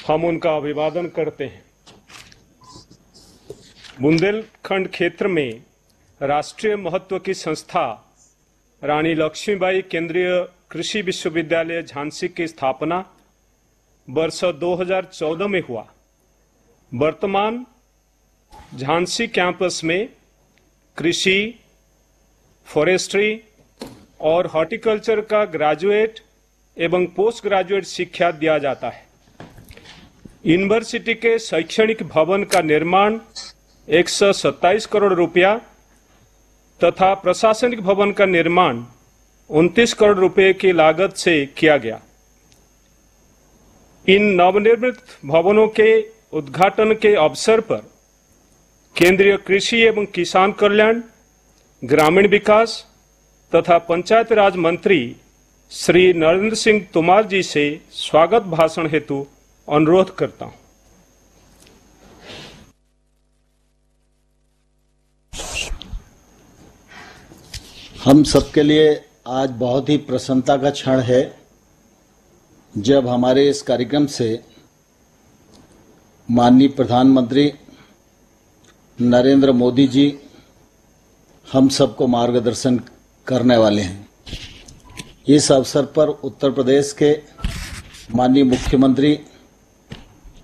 हम उनका अभिवादन करते हैं। बुंदेलखंड क्षेत्र में राष्ट्रीय महत्व की संस्था रानी लक्ष्मीबाई केंद्रीय कृषि विश्वविद्यालय झांसी की स्थापना वर्ष 2014 में हुआ। वर्तमान झांसी कैंपस में कृषि, फॉरेस्ट्री और हॉर्टिकल्चर का ग्रेजुएट एवं पोस्ट ग्रेजुएट शिक्षा दिया जाता है। यूनिवर्सिटी के शैक्षणिक भवन का निर्माण 127 करोड़ रुपया तथा प्रशासनिक भवन का निर्माण 29 करोड़ रुपए की लागत से किया गया। इन नवनिर्मित भवनों के उद्घाटन के अवसर पर केंद्रीय कृषि एवं किसान कल्याण, ग्रामीण विकास तथा पंचायत राज मंत्री श्री नरेंद्र सिंह तोमर जी से स्वागत भाषण हेतु अनुरोध करता हूं। हम सबके लिए आज बहुत ही प्रसन्नता का क्षण है जब हमारे इस कार्यक्रम से माननीय प्रधानमंत्री नरेंद्र मोदी जी हम सबको मार्गदर्शन करने वाले हैं। इस अवसर पर उत्तर प्रदेश के माननीय मुख्यमंत्री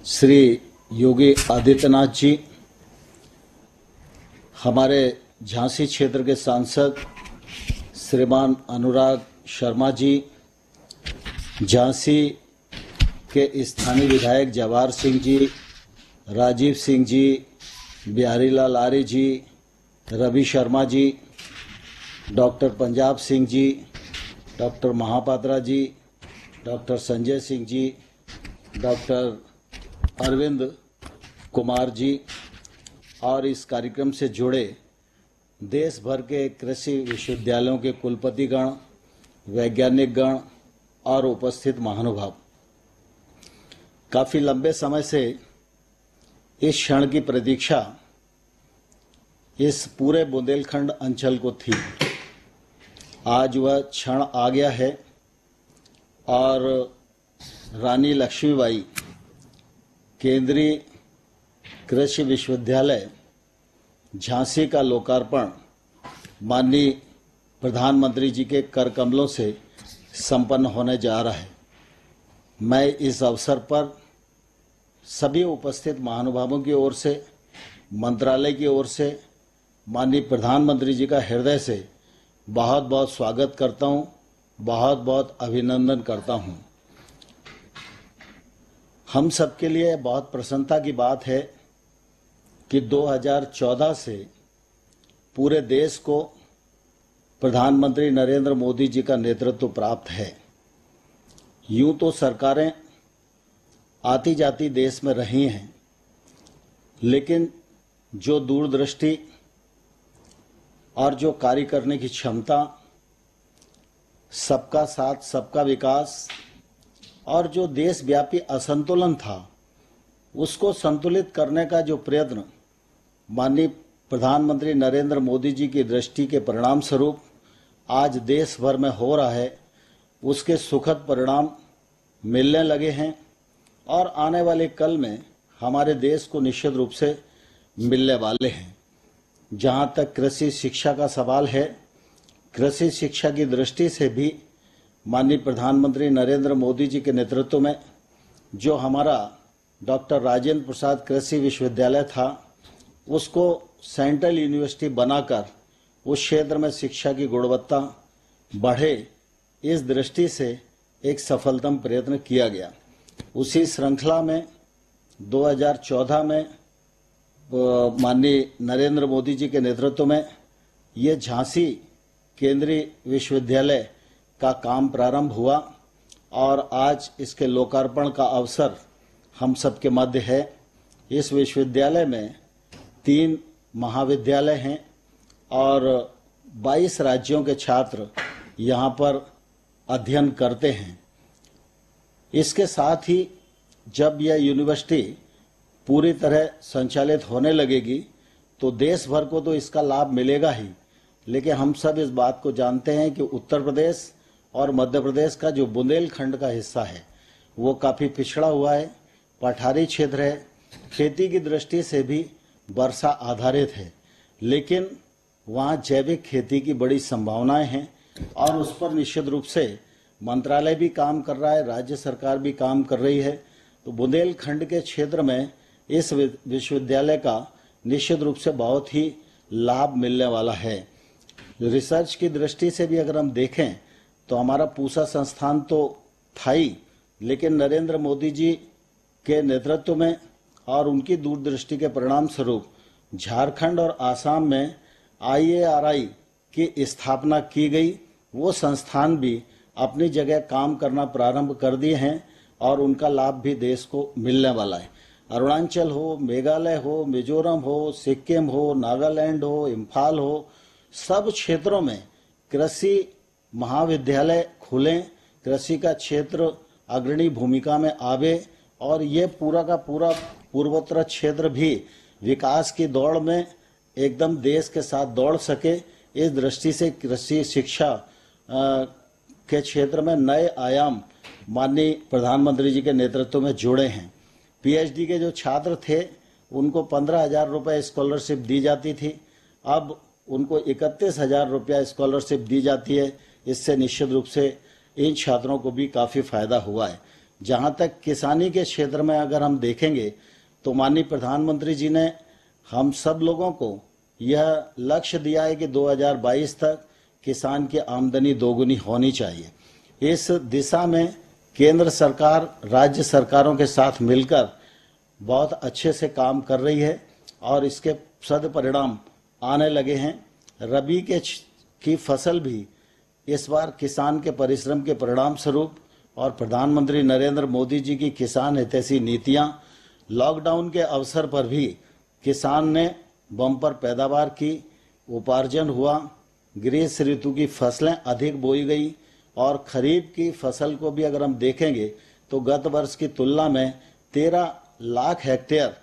श्री योगी आदित्यनाथ जी, हमारे झांसी क्षेत्र के सांसद श्रीमान अनुराग शर्मा जी, झांसी के स्थानीय विधायक जवाहर सिंह जी, राजीव सिंह जी, बिहारी लाल आर्य जी, Ravi Sharma ji, doctor Punjab Singh ji, doctor Mahapatra ji, doctor Sanjay Singh ji, doctor Arvind Kumar ji और इस कार्यक्रम से जुड़े देश भर के कृषि विश्वविद्यालयों के कुलपतिगण, वैज्ञानिक गण और उपस्थित महानुभाव, काफी लंबे समय से इस क्षण की प्रतीक्षा इस पूरे बुंदेलखंड अंचल को थी। आज वह क्षण आ गया है और रानी लक्ष्मीबाई केंद्रीय कृषि विश्वविद्यालय झांसी का लोकार्पण माननीय प्रधानमंत्री जी के कर कमलों से संपन्न होने जा रहा है। मैं इस अवसर पर सभी उपस्थित महानुभावों की ओर से, मंत्रालय की ओर से माननीय प्रधानमंत्री जी का हृदय से बहुत बहुत स्वागत करता हूं, बहुत बहुत अभिनंदन करता हूं। हम सबके लिए बहुत प्रसन्नता की बात है कि 2014 से पूरे देश को प्रधानमंत्री नरेंद्र मोदी जी का नेतृत्व प्राप्त है। यूं तो सरकारें आती जाती देश में रही हैं, लेकिन जो दूरदृष्टि और जो कार्य करने की क्षमता, सबका साथ सबका विकास और जो देशव्यापी असंतुलन था उसको संतुलित करने का जो प्रयत्न माननीय प्रधानमंत्री नरेंद्र मोदी जी की दृष्टि के परिणाम स्वरूप आज देश भर में हो रहा है, उसके सुखद परिणाम मिलने लगे हैं और आने वाले कल में हमारे देश को निश्चित रूप से मिलने वाले हैं। जहां तक कृषि शिक्षा का सवाल है, कृषि शिक्षा की दृष्टि से भी माननीय प्रधानमंत्री नरेंद्र मोदी जी के नेतृत्व में जो हमारा डॉक्टर राजेंद्र प्रसाद कृषि विश्वविद्यालय था, उसको सेंट्रल यूनिवर्सिटी बनाकर उस क्षेत्र में शिक्षा की गुणवत्ता बढ़े, इस दृष्टि से एक सफलतम प्रयत्न किया गया। उसी श्रृंखला में 2014 में माननीय नरेंद्र मोदी जी के नेतृत्व में ये झांसी केंद्रीय विश्वविद्यालय का काम प्रारंभ हुआ और आज इसके लोकार्पण का अवसर हम सबके मध्य है। इस विश्वविद्यालय में 3 महाविद्यालय हैं और 22 राज्यों के छात्र यहाँ पर अध्ययन करते हैं। इसके साथ ही जब यह यूनिवर्सिटी पूरी तरह संचालित होने लगेगी तो देश भर को तो इसका लाभ मिलेगा ही, लेकिन हम सब इस बात को जानते हैं कि उत्तर प्रदेश और मध्य प्रदेश का जो बुंदेलखंड का हिस्सा है वो काफ़ी पिछड़ा हुआ है। पठारी क्षेत्र है, खेती की दृष्टि से भी वर्षा आधारित है, लेकिन वहाँ जैविक खेती की बड़ी संभावनाएं हैं और उस पर निश्चित रूप से मंत्रालय भी काम कर रहा है, राज्य सरकार भी काम कर रही है। तो बुंदेलखंड के क्षेत्र में इस विश्वविद्यालय का निश्चित रूप से बहुत ही लाभ मिलने वाला है। रिसर्च की दृष्टि से भी अगर हम देखें तो हमारा पूसा संस्थान तो था ही, लेकिन नरेंद्र मोदी जी के नेतृत्व में और उनकी दूरदृष्टि के परिणाम स्वरूप झारखंड और आसाम में IARI की स्थापना की गई। वो संस्थान भी अपनी जगह काम करना प्रारंभ कर दिए हैं और उनका लाभ भी देश को मिलने वाला है। अरुणाचल हो, मेघालय हो, मिजोरम हो, सिक्किम हो, नागालैंड हो, इम्फाल हो, सब क्षेत्रों में कृषि महाविद्यालय खुलें, कृषि का क्षेत्र अग्रणी भूमिका में आवे और ये पूरा का पूरा पूर्वोत्तर क्षेत्र भी विकास की दौड़ में एकदम देश के साथ दौड़ सके। इस दृष्टि से कृषि शिक्षा के क्षेत्र में नए आयाम माननीय प्रधानमंत्री जी के नेतृत्व में जुड़े हैं। PhD के जो छात्र थे उनको 15,000 रुपये स्कॉलरशिप दी जाती थी, अब उनको 31,000 रुपया स्कॉलरशिप दी जाती है। इससे निश्चित रूप से इन छात्रों को भी काफ़ी फायदा हुआ है। जहाँ तक किसानी के क्षेत्र में अगर हम देखेंगे तो माननीय प्रधानमंत्री जी ने हम सब लोगों को यह लक्ष्य दिया है कि 2022 तक किसान की आमदनी दोगुनी होनी चाहिए। इस दिशा में केंद्र सरकार राज्य सरकारों के साथ मिलकर बहुत अच्छे से काम कर रही है और इसके सद परिणाम आने लगे हैं। रबी की फसल भी इस बार किसान के परिश्रम के परिणाम स्वरूप और प्रधानमंत्री नरेंद्र मोदी जी की किसान हितैषी नीतियां, लॉकडाउन के अवसर पर भी किसान ने बम्पर पैदावार की, उपार्जन हुआ, ग्रीष्म ऋतु की फसलें अधिक बोई गई और खरीफ की फसल को भी अगर हम देखेंगे तो गत वर्ष की तुलना में 13 लाख हेक्टेयर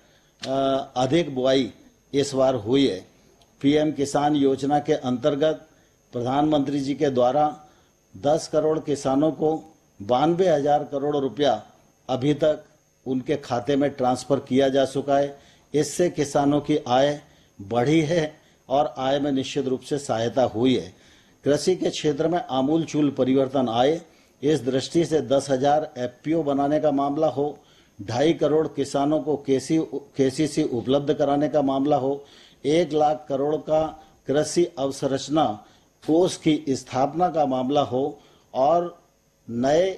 अधिक बुआई इस बार हुई है। PM किसान योजना के अंतर्गत प्रधानमंत्री जी के द्वारा 10 करोड़ किसानों को 92,000 करोड़ रुपया अभी तक उनके खाते में ट्रांसफर किया जा चुका है। इससे किसानों की आय बढ़ी है और आय में निश्चित रूप से सहायता हुई है। कृषि के क्षेत्र में आमूलचूल परिवर्तन आए। इस दृष्टि से 10,000 FPO बनाने का मामला हो, 2.5 करोड़ किसानों को KCC उपलब्ध कराने का मामला हो, 1 लाख करोड़ का कृषि अवसंरचना कोष की स्थापना का मामला हो और नए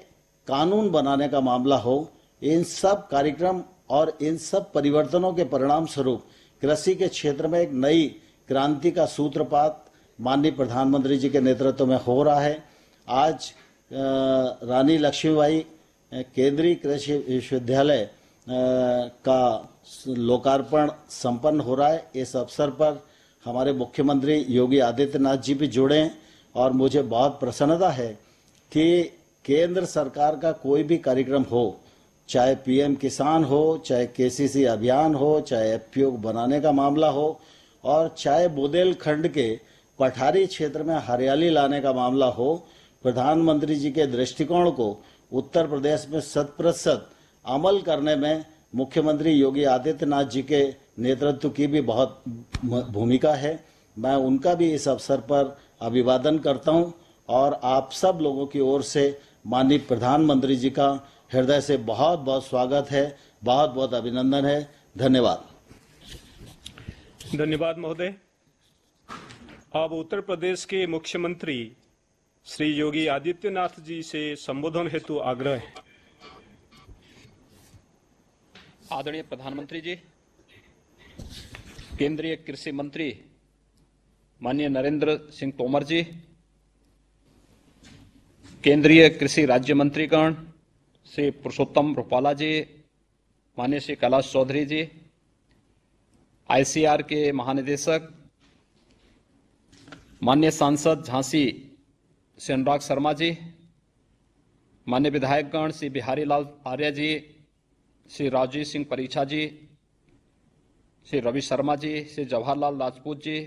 कानून बनाने का मामला हो, इन सब कार्यक्रम और इन सब परिवर्तनों के परिणाम स्वरूप कृषि के क्षेत्र में एक नई क्रांति का सूत्रपात माननीय प्रधानमंत्री जी के नेतृत्व में हो रहा है। आज रानी लक्ष्मीबाई केंद्रीय कृषि विश्वविद्यालय का लोकार्पण संपन्न हो रहा है। इस अवसर पर हमारे मुख्यमंत्री योगी आदित्यनाथ जी भी जुड़े हैं और मुझे बहुत प्रसन्नता है कि केंद्र सरकार का कोई भी कार्यक्रम हो, चाहे PM किसान हो, चाहे KCC अभियान हो, चाहे FPO बनाने का मामला हो और चाहे बुंदेलखंड के पठारी क्षेत्र में हरियाली लाने का मामला हो, प्रधानमंत्री जी के दृष्टिकोण को उत्तर प्रदेश में 100% अमल करने में मुख्यमंत्री योगी आदित्यनाथ जी के नेतृत्व की भी बहुत भूमिका है। मैं उनका भी इस अवसर पर अभिवादन करता हूं और आप सब लोगों की ओर से माननीय प्रधानमंत्री जी का हृदय से बहुत बहुत स्वागत है, बहुत बहुत अभिनंदन है। धन्यवाद। धन्यवाद महोदय। अब उत्तर प्रदेश के मुख्यमंत्री श्री योगी आदित्यनाथ जी से संबोधन हेतु आग्रह है। आदरणीय प्रधानमंत्री जी, केंद्रीय कृषि मंत्री माननीय नरेंद्र सिंह तोमर जी, केंद्रीय कृषि राज्य मंत्रीगण श्री पुरुषोत्तम रूपाला जी, माननीय श्री कैलाश चौधरी जी, ICAR के महानिदेशक, माननीय सांसद झांसी श्री अनुराग शर्मा जी, माननीय विधायकगण श्री बिहारी लाल आर्य जी, श्री राजीव सिंह परीक्षा जी, श्री रवि शर्मा जी, श्री जवाहरलाल राजपूत जी,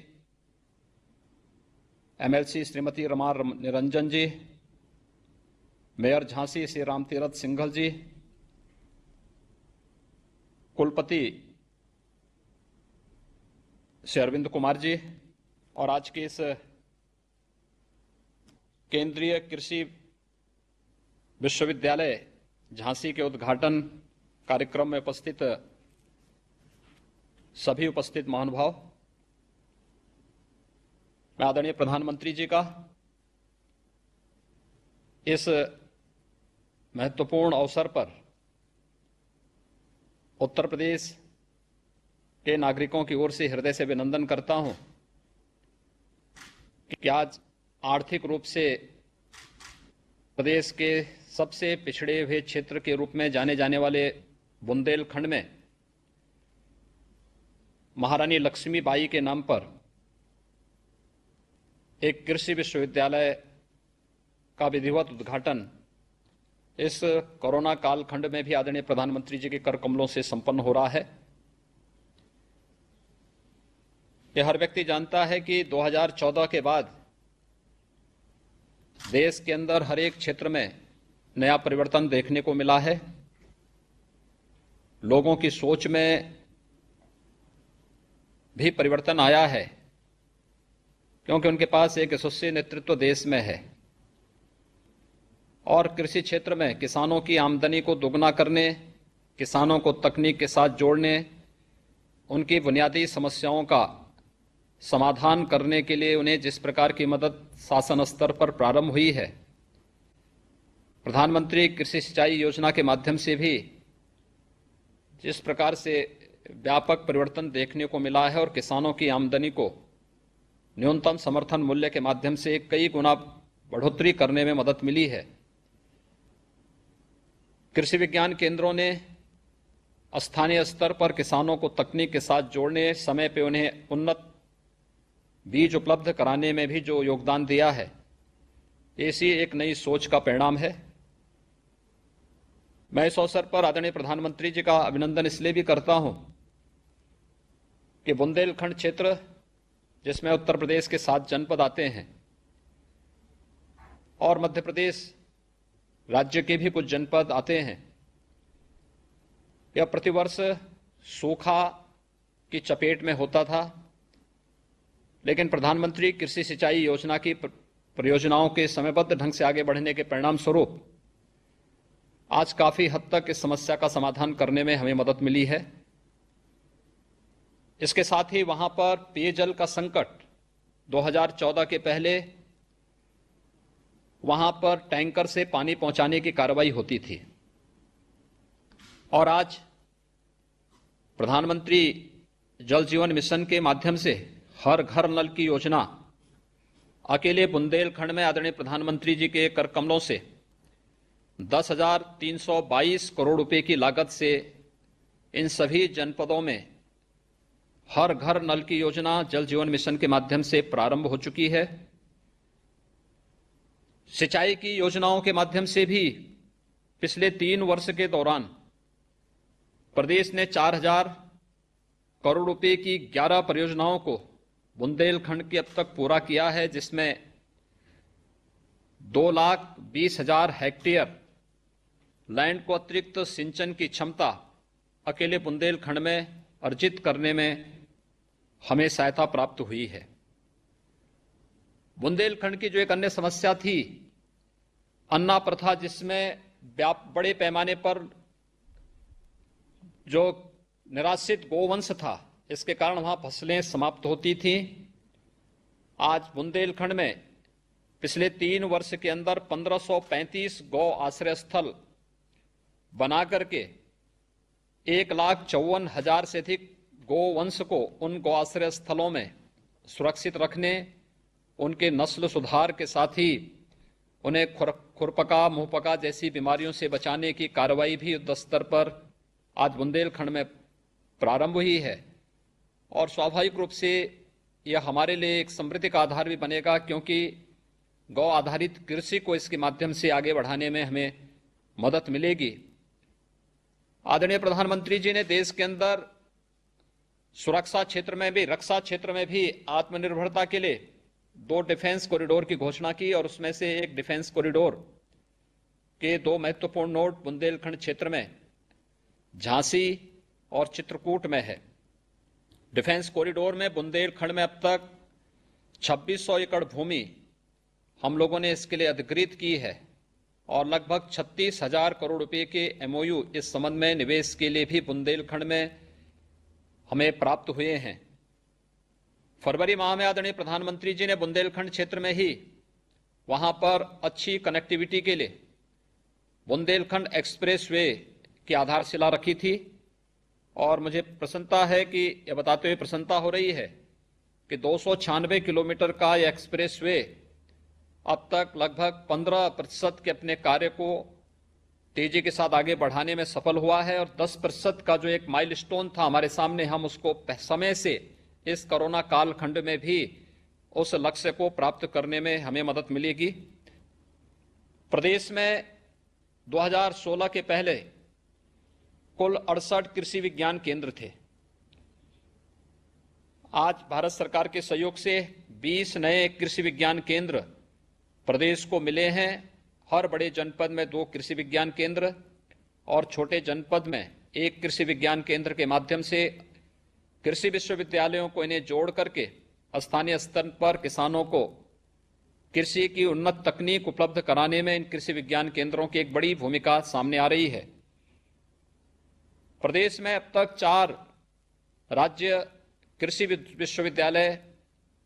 MLC श्रीमती रमा निरंजन जी, मेयर झांसी श्री रामतीरथ सिंघल जी, कुलपति श्री अरविंद कुमार जी और आज के इस केंद्रीय कृषि विश्वविद्यालय झांसी के उद्घाटन कार्यक्रम में उपस्थित सभी उपस्थित महानुभाव, मैं आदरणीय प्रधानमंत्री जी का इस महत्वपूर्ण अवसर पर उत्तर प्रदेश के नागरिकों की ओर से हृदय से अभिनंदन करता हूं कि आज आर्थिक रूप से प्रदेश के सबसे पिछड़े हुए क्षेत्र के रूप में जाने जाने वाले बुंदेलखंड में महारानी लक्ष्मीबाई के नाम पर एक कृषि विश्वविद्यालय का विधिवत उद्घाटन इस कोरोना कालखंड में भी आदरणीय प्रधानमंत्री जी के कर कमलों से संपन्न हो रहा है। यह हर व्यक्ति जानता है कि 2014 के बाद देश के अंदर हर एक क्षेत्र में नया परिवर्तन देखने को मिला है। लोगों की सोच में भी परिवर्तन आया है क्योंकि उनके पास एक यशस्वी नेतृत्व देश में है और कृषि क्षेत्र में किसानों की आमदनी को दोगुना करने, किसानों को तकनीक के साथ जोड़ने, उनकी बुनियादी समस्याओं का समाधान करने के लिए उन्हें जिस प्रकार की मदद शासन स्तर पर प्रारंभ हुई है, प्रधानमंत्री कृषि सिंचाई योजना के माध्यम से भी जिस प्रकार से व्यापक परिवर्तन देखने को मिला है और किसानों की आमदनी को न्यूनतम समर्थन मूल्य के माध्यम से कई गुना बढ़ोतरी करने में मदद मिली है। कृषि विज्ञान केंद्रों ने स्थानीय स्तर पर किसानों को तकनीक के साथ जोड़ने, समय पे उन्हें उन्नत बीज उपलब्ध कराने में भी जो योगदान दिया है, ऐसी एक नई सोच का परिणाम है। मैं इस अवसर पर आदरणीय प्रधानमंत्री जी का अभिनंदन इसलिए भी करता हूं कि बुंदेलखंड क्षेत्र, जिसमें उत्तर प्रदेश के 7 जनपद आते हैं और मध्य प्रदेश राज्य के भी कुछ जनपद आते हैं, यह प्रतिवर्ष सूखा की चपेट में होता था, लेकिन प्रधानमंत्री कृषि सिंचाई योजना की परियोजनाओं के समयबद्ध ढंग से आगे बढ़ने के परिणाम स्वरूप आज काफी हद तक इस समस्या का समाधान करने में हमें मदद मिली है। इसके साथ ही वहां पर पेयजल का संकट 2014 के पहले वहां पर टैंकर से पानी पहुंचाने की कार्रवाई होती थी और आज प्रधानमंत्री जल जीवन मिशन के माध्यम से हर घर नल की योजना अकेले बुंदेलखंड में आदरणीय प्रधानमंत्री जी के कर कमलों से 10,322 करोड़ रुपए की लागत से इन सभी जनपदों में हर घर नल की योजना जल जीवन मिशन के माध्यम से प्रारंभ हो चुकी है। सिंचाई की योजनाओं के माध्यम से भी पिछले 3 वर्ष के दौरान प्रदेश ने 4,000 करोड़ रुपए की 11 परियोजनाओं को बुंदेलखंड के अब तक पूरा किया है, जिसमें 2,20,000 हेक्टेयर लैंड को अतिरिक्त सिंचन की क्षमता अकेले बुंदेलखंड में अर्जित करने में हमें सहायता प्राप्त हुई है। बुंदेलखंड की जो एक अन्य समस्या थी, अन्ना प्रथा, जिसमें बड़े पैमाने पर जो निराश्रित गोवंश था, इसके कारण वहां फसलें समाप्त होती थीं। आज बुंदेलखंड में पिछले 3 वर्ष के अंदर 1535 गौ आश्रय स्थल बना करके 1,54,000 से अधिक गोवंश को उन गौ आश्रय स्थलों में सुरक्षित रखने, उनके नस्ल सुधार के साथ ही उन्हें खुरपका, मुंहपका जैसी बीमारियों से बचाने की कार्रवाई भी युद्ध स्तर पर आज बुंदेलखंड में प्रारंभ हुई है और स्वाभाविक रूप से यह हमारे लिए एक समृद्धि का आधार भी बनेगा, क्योंकि गौ आधारित कृषि को इसके माध्यम से आगे बढ़ाने में हमें मदद मिलेगी। आदरणीय प्रधानमंत्री जी ने देश के अंदर सुरक्षा क्षेत्र में भी, रक्षा क्षेत्र में भी आत्मनिर्भरता के लिए 2 डिफेंस कॉरिडोर की घोषणा की और उसमें से एक डिफेंस कॉरिडोर के 2 महत्वपूर्ण नोड बुंदेलखंड क्षेत्र में झांसी और चित्रकूट में है। डिफेंस कॉरिडोर में बुंदेलखंड में अब तक 2600 एकड़ भूमि हम लोगों ने इसके लिए अधिकृत की है और लगभग 36,000 करोड़ रुपए के एमओयू इस संबंध में निवेश के लिए भी बुंदेलखंड में हमें प्राप्त हुए हैं। फरवरी माह में आदरणीय प्रधानमंत्री जी ने बुंदेलखंड क्षेत्र में ही वहां पर अच्छी कनेक्टिविटी के लिए बुंदेलखंड एक्सप्रेसवे की आधारशिला रखी थी और मुझे प्रसन्नता है कि यह बताते हुए प्रसन्नता हो रही है कि 296 किलोमीटर का यह एक्सप्रेसवे अब तक लगभग 15% के अपने कार्य को तेजी के साथ आगे बढ़ाने में सफल हुआ है और 10% का जो एक माइलस्टोन था हमारे सामने, हम उसको समय से इस कोरोना कालखंड में भी उस लक्ष्य को प्राप्त करने में हमें मदद मिलेगी। प्रदेश में 2016 के पहले कुल 68 कृषि विज्ञान केंद्र थे। आज भारत सरकार के सहयोग से 20 नए कृषि विज्ञान केंद्र प्रदेश को मिले हैं। हर बड़े जनपद में 2 कृषि विज्ञान केंद्र और छोटे जनपद में 1 कृषि विज्ञान केंद्र के माध्यम से कृषि विश्वविद्यालयों को इन्हें जोड़ करके स्थानीय स्तर पर किसानों को कृषि की उन्नत तकनीक उपलब्ध कराने में इन कृषि विज्ञान केंद्रों की एक बड़ी भूमिका सामने आ रही है। प्रदेश में अब तक 4 राज्य कृषि विश्वविद्यालय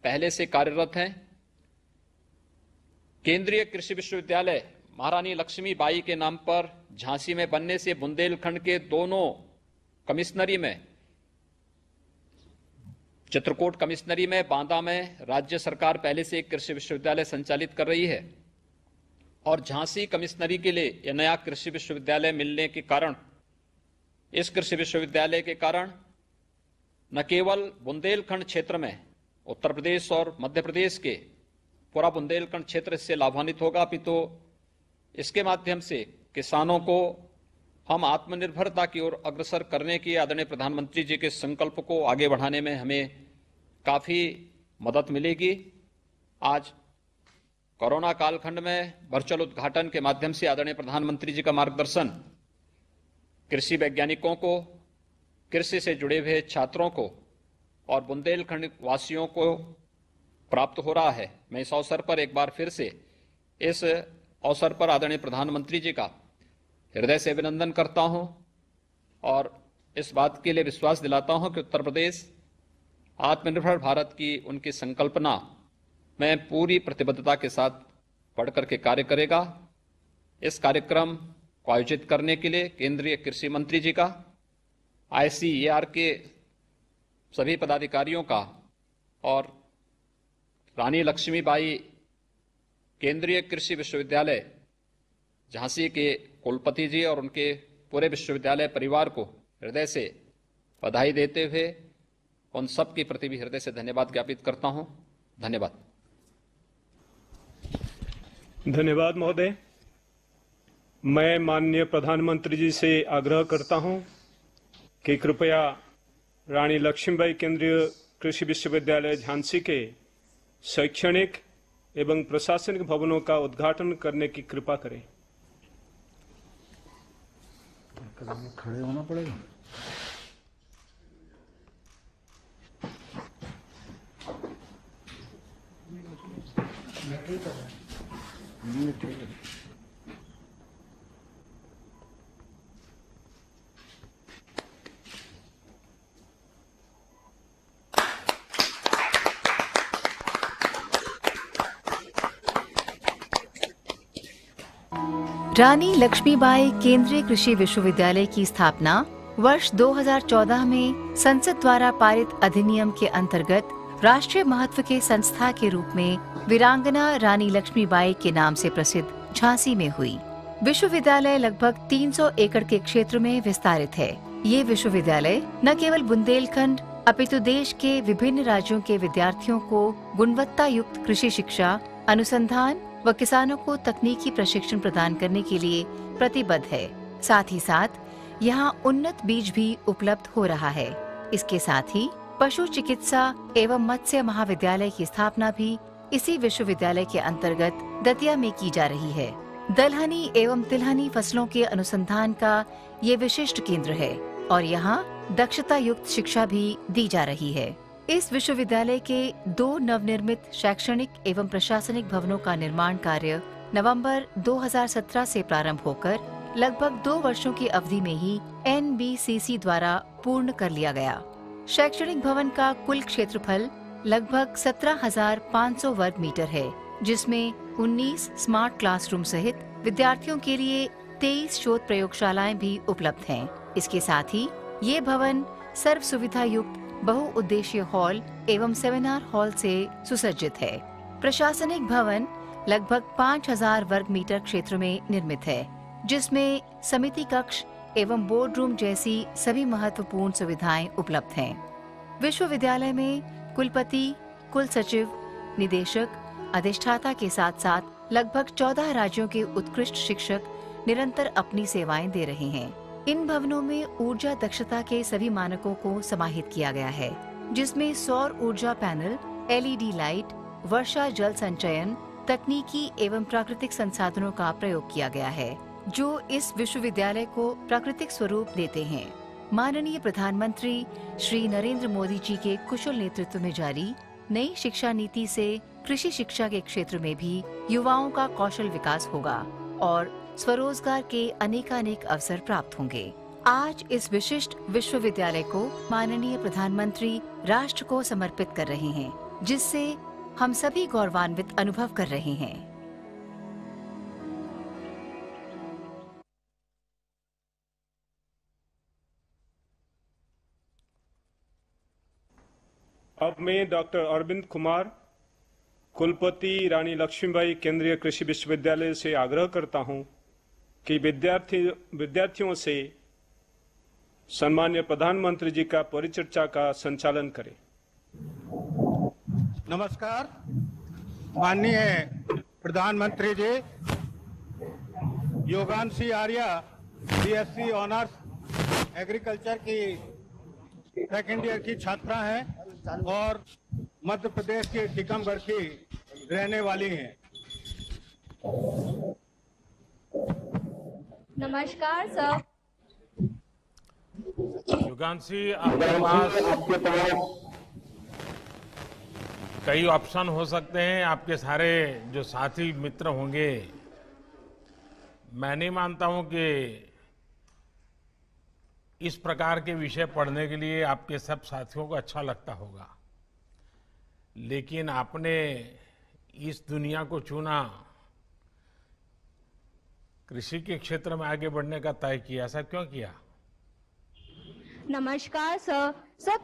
पहले से कार्यरत हैं। केंद्रीय कृषि विश्वविद्यालय महारानी लक्ष्मीबाई के नाम पर झांसी में बनने से बुंदेलखंड के दोनों कमिश्नरी में, चित्रकूट कमिश्नरी में, बांदा में राज्य सरकार पहले से एक कृषि विश्वविद्यालय संचालित कर रही है और झांसी कमिश्नरी के लिए यह नया कृषि विश्वविद्यालय मिलने के कारण, इस कृषि विश्वविद्यालय के कारण न केवल बुंदेलखंड क्षेत्र में उत्तर प्रदेश और मध्य प्रदेश के पूरा बुंदेलखंड क्षेत्र इससे लाभान्वित होगा, अपितु इसके माध्यम से किसानों को हम आत्मनिर्भरता की ओर अग्रसर करने की आदरणीय प्रधानमंत्री जी के संकल्प को आगे बढ़ाने में हमें काफी मदद मिलेगी। आज कोरोना कालखंड में वर्चुअल उद्घाटन के माध्यम से आदरणीय प्रधानमंत्री जी का मार्गदर्शन कृषि वैज्ञानिकों को, कृषि से जुड़े हुए छात्रों को और बुंदेलखंड वासियों को प्राप्त हो रहा है। मैं इस अवसर पर एक बार फिर से इस अवसर पर आदरणीय प्रधानमंत्री जी का हृदय से अभिनंदन करता हूं और इस बात के लिए विश्वास दिलाता हूं कि उत्तर प्रदेश आत्मनिर्भर भारत की उनकी संकल्पना में पूरी प्रतिबद्धता के साथ बढ़कर के कार्य करेगा। इस कार्यक्रम को आयोजित करने के लिए केंद्रीय कृषि मंत्री जी का, ICAR के सभी पदाधिकारियों का और रानी लक्ष्मीबाई केंद्रीय कृषि विश्वविद्यालय झांसी के कुलपति जी और उनके पूरे विश्वविद्यालय परिवार को हृदय से बधाई देते हुए उन सब के प्रति भी हृदय से धन्यवाद ज्ञापित करता हूं। धन्यवाद। धन्यवाद महोदय। मैं माननीय प्रधानमंत्री जी से आग्रह करता हूं कि कृपया रानी लक्ष्मीबाई केंद्रीय कृषि विश्वविद्यालय झांसी के शैक्षणिक एवं प्रशासनिक भवनों का उद्घाटन करने की कृपा करें। खड़े होना पड़ेगा। ठीक है। रानी लक्ष्मीबाई केंद्रीय कृषि विश्वविद्यालय की स्थापना वर्ष 2014 में संसद द्वारा पारित अधिनियम के अंतर्गत राष्ट्रीय महत्व के संस्था के रूप में वीरांगना रानी लक्ष्मीबाई के नाम से प्रसिद्ध झांसी में हुई। विश्वविद्यालय लगभग 300 एकड़ के क्षेत्र में विस्तारित है। ये विश्वविद्यालय न केवल बुंदेलखंड अपितु देश के विभिन्न राज्यों के विद्यार्थियों को गुणवत्ता युक्त कृषि शिक्षा, अनुसंधान व किसानों को तकनीकी प्रशिक्षण प्रदान करने के लिए प्रतिबद्ध है। साथ ही साथ यहाँ उन्नत बीज भी उपलब्ध हो रहा है। इसके साथ ही पशु चिकित्सा एवं मत्स्य महाविद्यालय की स्थापना भी इसी विश्वविद्यालय के अंतर्गत दतिया में की जा रही है। दलहनी एवं तिलहनी फसलों के अनुसंधान का ये विशिष्ट केंद्र है। और यहाँ दक्षता युक्त शिक्षा भी दी जा रही है। इस विश्वविद्यालय के 2 नवनिर्मित शैक्षणिक एवं प्रशासनिक भवनों का निर्माण कार्य नवंबर 2017 से प्रारंभ होकर लगभग 2 वर्षों की अवधि में ही NBCC द्वारा पूर्ण कर लिया गया। शैक्षणिक भवन का कुल क्षेत्रफल लगभग 17,500 वर्ग मीटर है, जिसमें 19 स्मार्ट क्लासरूम सहित विद्यार्थियों के लिए 23 शोध प्रयोगशालाएं भी उपलब्ध हैं। इसके साथ ही ये भवन सर्व सुविधा युक्त बहुउद्देशीय हॉल एवं सेमिनार हॉल से सुसज्जित है। प्रशासनिक भवन लगभग 5,000 वर्ग मीटर क्षेत्र में निर्मित है, जिसमें समिति कक्ष एवं बोर्ड रूम जैसी सभी महत्वपूर्ण सुविधाएं उपलब्ध हैं। विश्वविद्यालय में कुलपति, कुल सचिव, निदेशक, अधिष्ठाता के साथ साथ लगभग 14 राज्यों के उत्कृष्ट शिक्षक निरंतर अपनी सेवाएं दे रहे हैं। इन भवनों में ऊर्जा दक्षता के सभी मानकों को समाहित किया गया है, जिसमें सौर ऊर्जा पैनल, LED लाइट, वर्षा जल संचयन, तकनीकी एवं प्राकृतिक संसाधनों का प्रयोग किया गया है, जो इस विश्वविद्यालय को प्राकृतिक स्वरूप देते हैं। माननीय प्रधानमंत्री श्री नरेंद्र मोदी जी के कुशल नेतृत्व में जारी नई शिक्षा नीति से कृषि शिक्षा के क्षेत्र में भी युवाओं का कौशल विकास होगा और स्वरोजगार के अनेकानेक अवसर प्राप्त होंगे। आज इस विशिष्ट विश्वविद्यालय को माननीय प्रधानमंत्री राष्ट्र को समर्पित कर रहे हैं, जिससे हम सभी गौरवान्वित अनुभव कर रहे हैं। अब मैं डॉक्टर अरविंद कुमार, कुलपति रानी लक्ष्मीबाई केंद्रीय कृषि विश्वविद्यालय से आग्रह करता हूं कि विद्यार्थियों से सम्मान्य प्रधानमंत्री जी का परिचर्चा का संचालन करें। नमस्कार माननीय प्रधानमंत्री जी, योगांशी आर्या BSc ऑनर्स एग्रीकल्चर की सेकेंड ईयर की छात्रा हैं और मध्य प्रदेश के टीकमगढ़ की रहने वाली हैं। नमस्कार सर। युगांशी, आपके पास कई ऑप्शन हो सकते हैं। आपके सारे जो साथी मित्र होंगे, मैं नहीं मानता हूं कि इस प्रकार के विषय पढ़ने के लिए आपके सब साथियों को अच्छा लगता होगा, लेकिन आपने इस दुनिया को चुना, कृषि के क्षेत्र में आगे बढ़ने का तय किया। ऐसा क्यों किया? नमस्कार सर।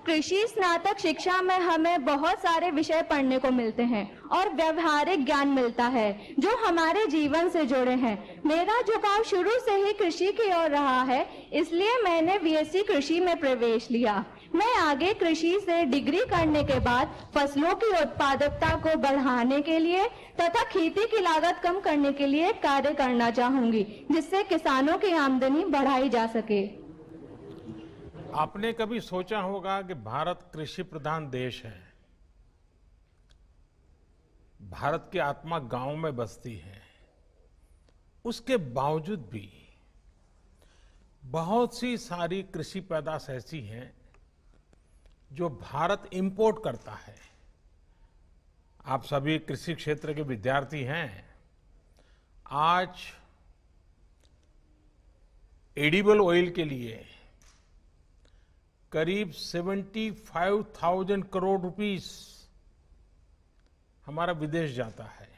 कृषि स्नातक शिक्षा में हमें बहुत सारे विषय पढ़ने को मिलते हैं और व्यवहारिक ज्ञान मिलता है जो हमारे जीवन से जुड़े हैं। मेरा झुकाव शुरू से ही कृषि की ओर रहा है, इसलिए मैंने BSc कृषि में प्रवेश लिया। मैं आगे कृषि से डिग्री करने के बाद फसलों की उत्पादकता को बढ़ाने के लिए तथा खेती की लागत कम करने के लिए कार्य करना चाहूंगी, जिससे किसानों की आमदनी बढ़ाई जा सके। आपने कभी सोचा होगा कि भारत कृषि प्रधान देश है, भारत की आत्मा गांव में बसती है, उसके बावजूद भी बहुत सी सारी कृषि पैदाश ऐसी हैं जो भारत इंपोर्ट करता है। आप सभी कृषि क्षेत्र के विद्यार्थी हैं। आज एडिबल ऑयल के लिए करीब 75,000 करोड़ रुपीस हमारा विदेश जाता है।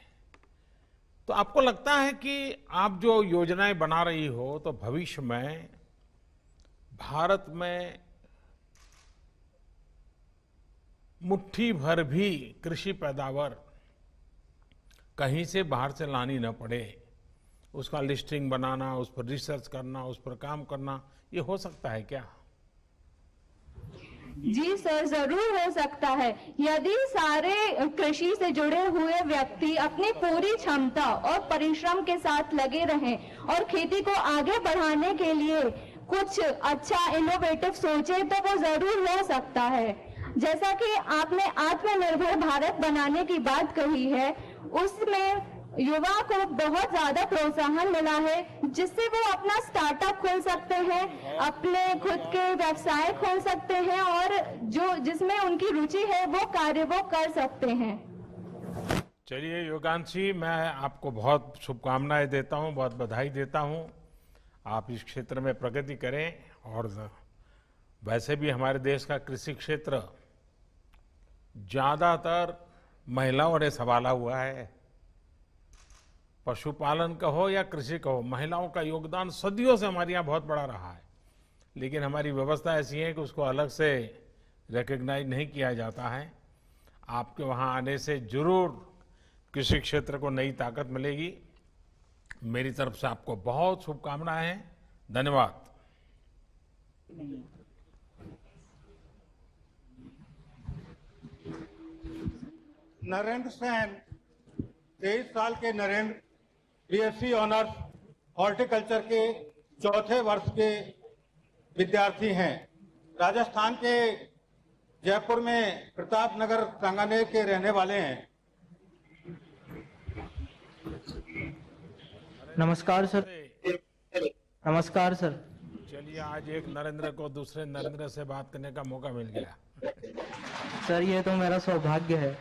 तो आपको लगता है कि आप जो योजनाएं बना रही हो तो भविष्य में भारत में मुट्ठी भर भी कृषि पैदावार कहीं से बाहर से लानी न पड़े, उसका लिस्टिंग बनाना, उस पर रिसर्च करना, उस पर काम करना, ये हो सकता है क्या? जी सर, जरूर हो सकता है। यदि सारे कृषि से जुड़े हुए व्यक्ति अपनी पूरी क्षमता और परिश्रम के साथ लगे रहें और खेती को आगे बढ़ाने के लिए कुछ अच्छा इनोवेटिव सोचे तो वो जरूर हो सकता है। जैसा कि आपने आत्मनिर्भर भारत बनाने की बात कही है, उसमें युवा को बहुत ज्यादा प्रोत्साहन मिला है, जिससे वो अपना स्टार्टअप खोल सकते हैं, अपने खुद के व्यवसाय खोल सकते हैं और जो जिसमें उनकी रुचि है वो कार्य वो कर सकते हैं। चलिए योगांशी, मैं आपको बहुत शुभकामनाएं देता हूं, बहुत बधाई देता हूं। आप इस क्षेत्र में प्रगति करें और वैसे भी हमारे देश का कृषि क्षेत्र ज्यादातर महिलाओं ने संभाला हुआ है। पशुपालन का हो या कृषि का हो, महिलाओं का योगदान सदियों से हमारे यहाँ बहुत बड़ा रहा है, लेकिन हमारी व्यवस्था ऐसी है कि उसको अलग से रिकॉग्नाइज नहीं किया जाता है। आपके वहाँ आने से जरूर कृषि क्षेत्र को नई ताकत मिलेगी। मेरी तरफ से आपको बहुत शुभकामनाएं हैं। धन्यवाद। नरेंद्र सेन 23 साल के नरेंद्र बीएससी ऑनर्स हॉर्टिकल्चर के चौथे वर्ष के विद्यार्थी हैं। राजस्थान के जयपुर में प्रताप नगर सांगानेर के रहने वाले हैं। नमस्कार सर। नमस्कार सर। चलिए, आज एक नरेंद्र को दूसरे नरेंद्र से बात करने का मौका मिल गया। सर ये तो मेरा सौभाग्य है।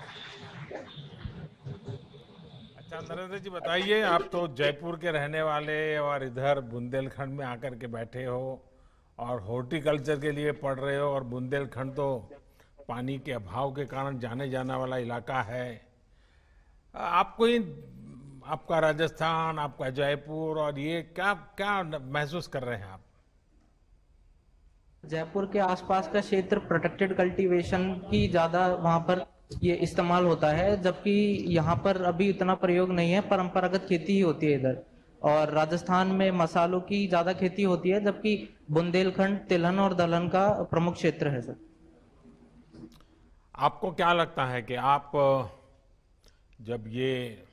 अच्छा नरेंद्र जी, बताइए, आप तो जयपुर के रहने वाले और इधर बुंदेलखंड में आकर के बैठे हो और हॉर्टिकल्चर के लिए पढ़ रहे हो, और बुंदेलखंड तो पानी के अभाव के कारण जाने जाने वाला इलाका है। आपको आपका राजस्थान, आपका जयपुर और ये क्या क्या महसूस कर रहे हैं आप? जयपुर के आसपास का क्षेत्र प्रोटेक्टेड कल्टीवेशन की ज्यादा वहाँ पर ये इस्तेमाल होता है, जबकि यहाँ पर अभी इतना प्रयोग नहीं है, परंपरागत खेती ही होती है इधर। और राजस्थान में मसालों की ज्यादा खेती होती है, जबकि बुंदेलखंड तिलहन और दलहन का प्रमुख क्षेत्र है सर। आपको क्या लगता है कि आप जब ये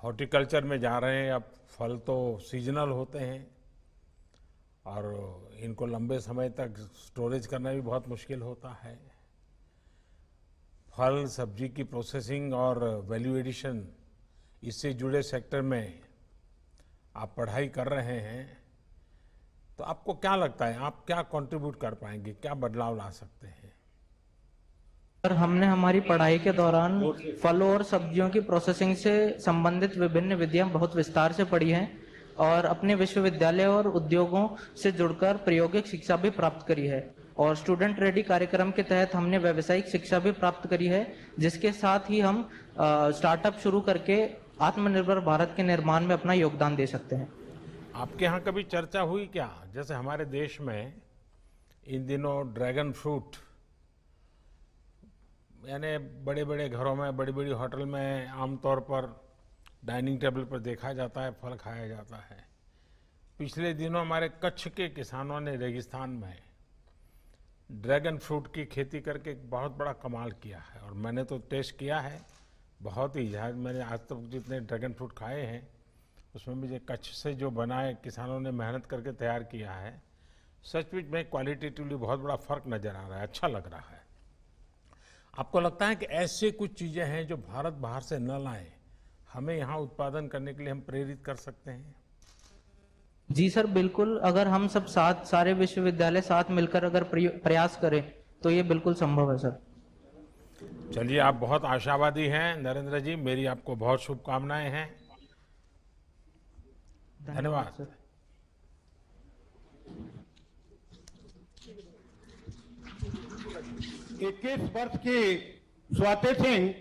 हॉर्टिकल्चर में जा रहे हैं, अब फल तो सीजनल होते हैं और इनको लंबे समय तक स्टोरेज करना भी बहुत मुश्किल होता है। फल सब्जी की प्रोसेसिंग और वैल्यू एडिशन, इससे जुड़े सेक्टर में आप पढ़ाई कर रहे हैं, तो आपको क्या लगता है आप क्या कंट्रीब्यूट कर पाएंगे, क्या बदलाव ला सकते हैं? सर हमने हमारी पढ़ाई के दौरान फलों और सब्जियों की प्रोसेसिंग से संबंधित विभिन्न विधियां बहुत विस्तार से पढ़ी हैं और अपने विश्वविद्यालय और उद्योगों से जुड़कर प्रायोगिक शिक्षा भी प्राप्त करी है। और स्टूडेंट रेडी कार्यक्रम के तहत हमने व्यावसायिक शिक्षा भी प्राप्त करी है, जिसके साथ ही हम स्टार्टअप शुरू करके आत्मनिर्भर भारत के निर्माण में अपना योगदान दे सकते हैं। आपके यहाँ कभी चर्चा हुई क्या, जैसे हमारे देश में इन दिनों ड्रैगन फ्रूट यानी बड़े बड़े घरों में, बड़ी बड़ी होटल में आमतौर पर डाइनिंग टेबल पर देखा जाता है, फल खाया जाता है। पिछले दिनों हमारे कच्छ के किसानों ने रेगिस्तान में ड्रैगन फ्रूट की खेती करके एक बहुत बड़ा कमाल किया है, और मैंने तो टेस्ट किया है, बहुत ही मैंने आज तक जितने ड्रैगन फ्रूट खाए हैं उसमें मुझे कच्छ से जो बनाए किसानों ने मेहनत करके तैयार किया है, सचमुच में क्वालिटेटिवली बहुत बड़ा फर्क नजर आ रहा है, अच्छा लग रहा है। आपको लगता है कि ऐसे कुछ चीजें हैं जो भारत बाहर से न लाए, हमें यहाँ उत्पादन करने के लिए हम प्रेरित कर सकते हैं? जी सर बिल्कुल, अगर हम सब साथ सारे विश्वविद्यालय साथ मिलकर अगर प्रयास करें तो ये बिल्कुल संभव है सर। चलिए, आप बहुत आशावादी हैं नरेंद्र जी, मेरी आपको बहुत शुभकामनाएं हैं। धन्यवाद सर। 21 वर्ष की Swati Singh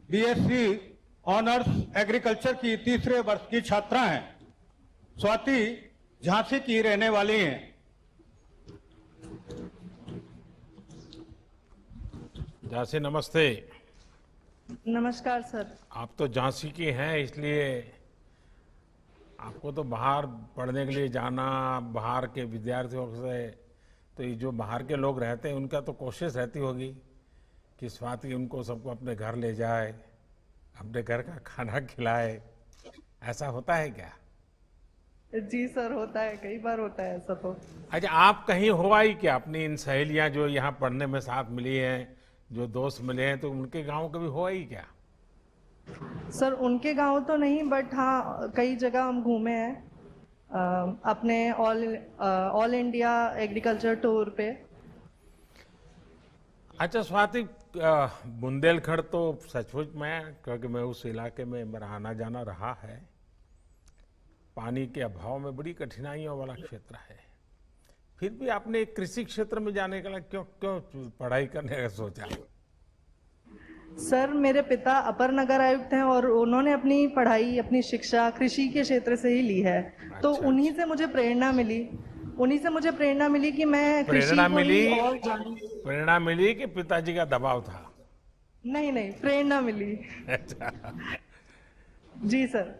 BSc honours agriculture की तीसरे वर्ष की छात्रा हैं। स्वाति झांसी की रहने वाली हैं। झांसी नमस्ते। नमस्कार सर। आप तो झांसी की हैं, इसलिए आपको तो बाहर पढ़ने के लिए जाना, बाहर के विद्यार्थियों से, तो ये जो बाहर के लोग रहते हैं उनका तो कोशिश रहती होगी कि स्वाति उनको सबको अपने घर ले जाए, अपने घर का खाना खिलाए, ऐसा होता है क्या? जी सर, होता है, कई बार होता है ऐसा तो। अच्छा, आप कहीं हो आई क्या? अपनी इन सहेलियां जो यहाँ पढ़ने में साथ मिली हैं, जो दोस्त मिले हैं, तो उनके गांव कभी हो आई क्या? सर उनके गांव तो नहीं, बट हाँ कई जगह हम घूमे हैं अपने ऑल इंडिया एग्रीकल्चर टूर पे। अच्छा स्वाति, बुंदेलखंड तो सचमुच में, क्योंकि मैं उस इलाके में मेरा आना जाना रहा है, पानी के अभाव में बड़ी कठिनाइयों वाला क्षेत्र है। फिर भी आपने एक कृषि क्षेत्र में जाने के लिए क्यों पढ़ाई करने का सोचा? सर मेरे पिता अपर नगर आयुक्त हैं और उन्होंने अपनी पढ़ाई, अपनी शिक्षा कृषि के क्षेत्र से ही ली है। तो उन्हीं से मुझे प्रेरणा मिली कि मैं कृषि को ही और जानूं। प्रेरणा मिली कि पिताजी का दबाव था? नहीं, प्रेरणा मिली। अच्छा। जी सर।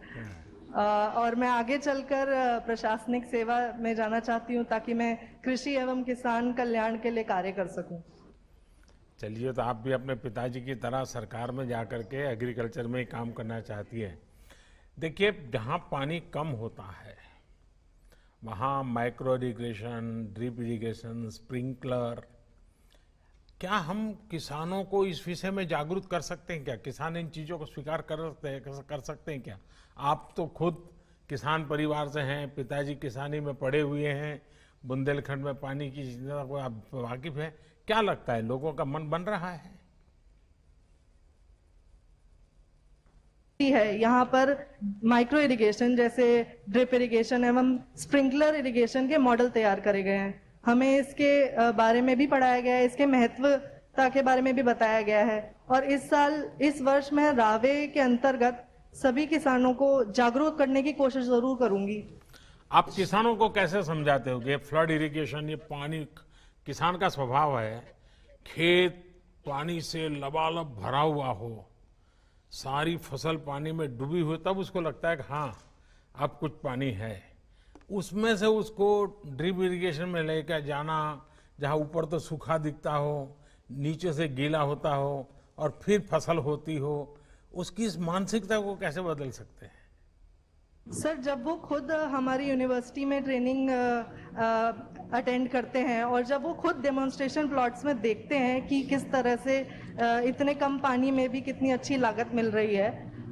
और मैं आगे चलकर प्रशासनिक सेवा में जाना चाहती हूँ ताकि मैं कृषि एवं किसान कल्याण के लिए कार्य कर सकूं। चलिए, तो आप भी अपने पिताजी की तरह सरकार में जाकर के एग्रीकल्चर में ही काम करना चाहती है। देखिए, जहाँ पानी कम होता है वहाँ micro irrigation, drip irrigation, sprinkler, क्या हम किसानों को इस विषय में जागरूक कर सकते हैं क्या? किसान इन चीज़ों को स्वीकार कर सकते हैं क्या? आप तो खुद किसान परिवार से हैं, पिताजी किसानी में पढ़े हुए हैं, बुंदेलखंड में पानी की चिंता को आप वाकिफ हैं। क्या लगता है, लोगों का मन बन रहा है? यहाँ पर माइक्रो इरिगेशन जैसे ड्रिप इरिगेशन एवं स्प्रिंकलर इरिगेशन के मॉडल तैयार करे गए हैं। हमें इसके बारे में भी पढ़ाया गया है, इसके महत्वता के बारे में भी बताया गया है। और इस वर्ष मैं रावे के अंतर्गत सभी किसानों को जागरूक करने की कोशिश जरूर करूंगी। आप किसानों को कैसे समझाते हो कि फ्लड इरिगेशन, ये पानी, किसान का स्वभाव है, खेत पानी से लबालब भरा हुआ हो, सारी फसल पानी में डूबी हुई, तब उसको लगता है कि हाँ अब कुछ पानी है, उसमें से उसको ड्रिप इरिगेशन में लेकर जाना, जहाँ ऊपर तो सूखा दिखता हो, नीचे से गीला होता हो और फिर फसल होती हो, उसकी इस मानसिकता को कैसे बदल सकते हैं? सर जब वो खुद हमारी यूनिवर्सिटी में ट्रेनिंग अटेंड करते हैं और जब वो खुद डेमोन्स्ट्रेशन प्लॉट्स में देखते हैं कि किस तरह से इतने कम पानी में भी कितनी अच्छी लागत मिल रही है,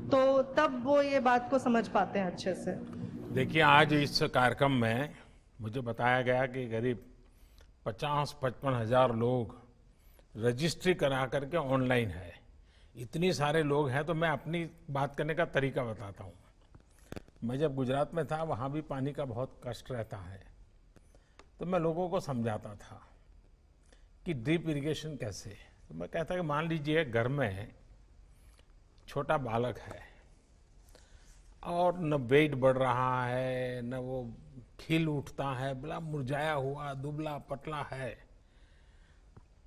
तो तब वो ये बात को समझ पाते हैं अच्छे से। देखिए, आज इस कार्यक्रम में मुझे बताया गया कि करीब 50-55 हज़ार लोग रजिस्ट्री करा करके ऑनलाइन है। इतनी सारे लोग हैं, तो मैं अपनी बात करने का तरीका बताता हूँ। मैं जब गुजरात में था, वहाँ भी पानी का बहुत कष्ट रहता है, तो मैं लोगों को समझाता था कि ड्रिप इरिगेशन कैसे। तो मैं कहता कि मान लीजिए घर में छोटा बालक है और न वेट बढ़ रहा है, न वो खिल उठता है, बड़ा मुरझाया हुआ दुबला पतला है,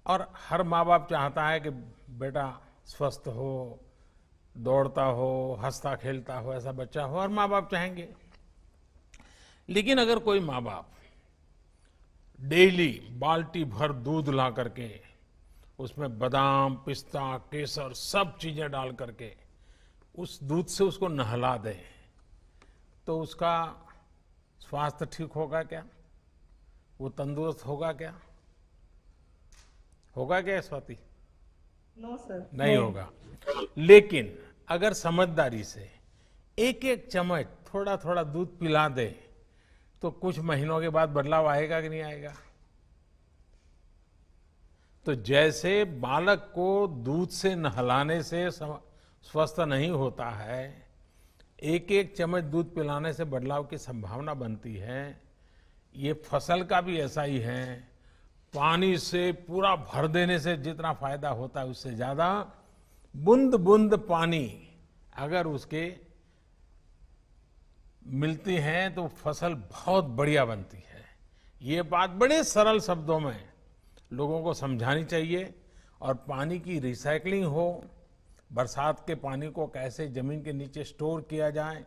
और हर माँ बाप चाहता है कि बेटा स्वस्थ हो, दौड़ता हो, हंसता खेलता हो, ऐसा बच्चा हो, और माँ बाप चाहेंगे। लेकिन अगर कोई माँ बाप डेली बाल्टी भर दूध ला करके उसमें बादाम, पिस्ता, केसर सब चीजें डाल करके उस दूध से उसको नहला दे, तो उसका स्वास्थ्य ठीक होगा क्या? वो तंदुरुस्त होगा क्या? होगा क्या स्वाति? नो सर, नहीं होगा। लेकिन अगर समझदारी से एक एक चम्मच थोड़ा थोड़ा दूध पिला दे, तो कुछ महीनों के बाद बदलाव आएगा कि नहीं आएगा? तो जैसे बालक को दूध से नहलाने से स्वस्थ नहीं होता है, एक एक चम्मच दूध पिलाने से बदलाव की संभावना बनती है, ये फसल का भी ऐसा ही है। पानी से पूरा भर देने से जितना फायदा होता है, उससे ज्यादा बूंद बूंद पानी अगर उसके मिलती है तो फसल बहुत बढ़िया बनती है। ये बात बड़े सरल शब्दों में लोगों को समझानी चाहिए। और पानी की रिसाइकलिंग हो, बरसात के पानी को कैसे जमीन के नीचे स्टोर किया जाए,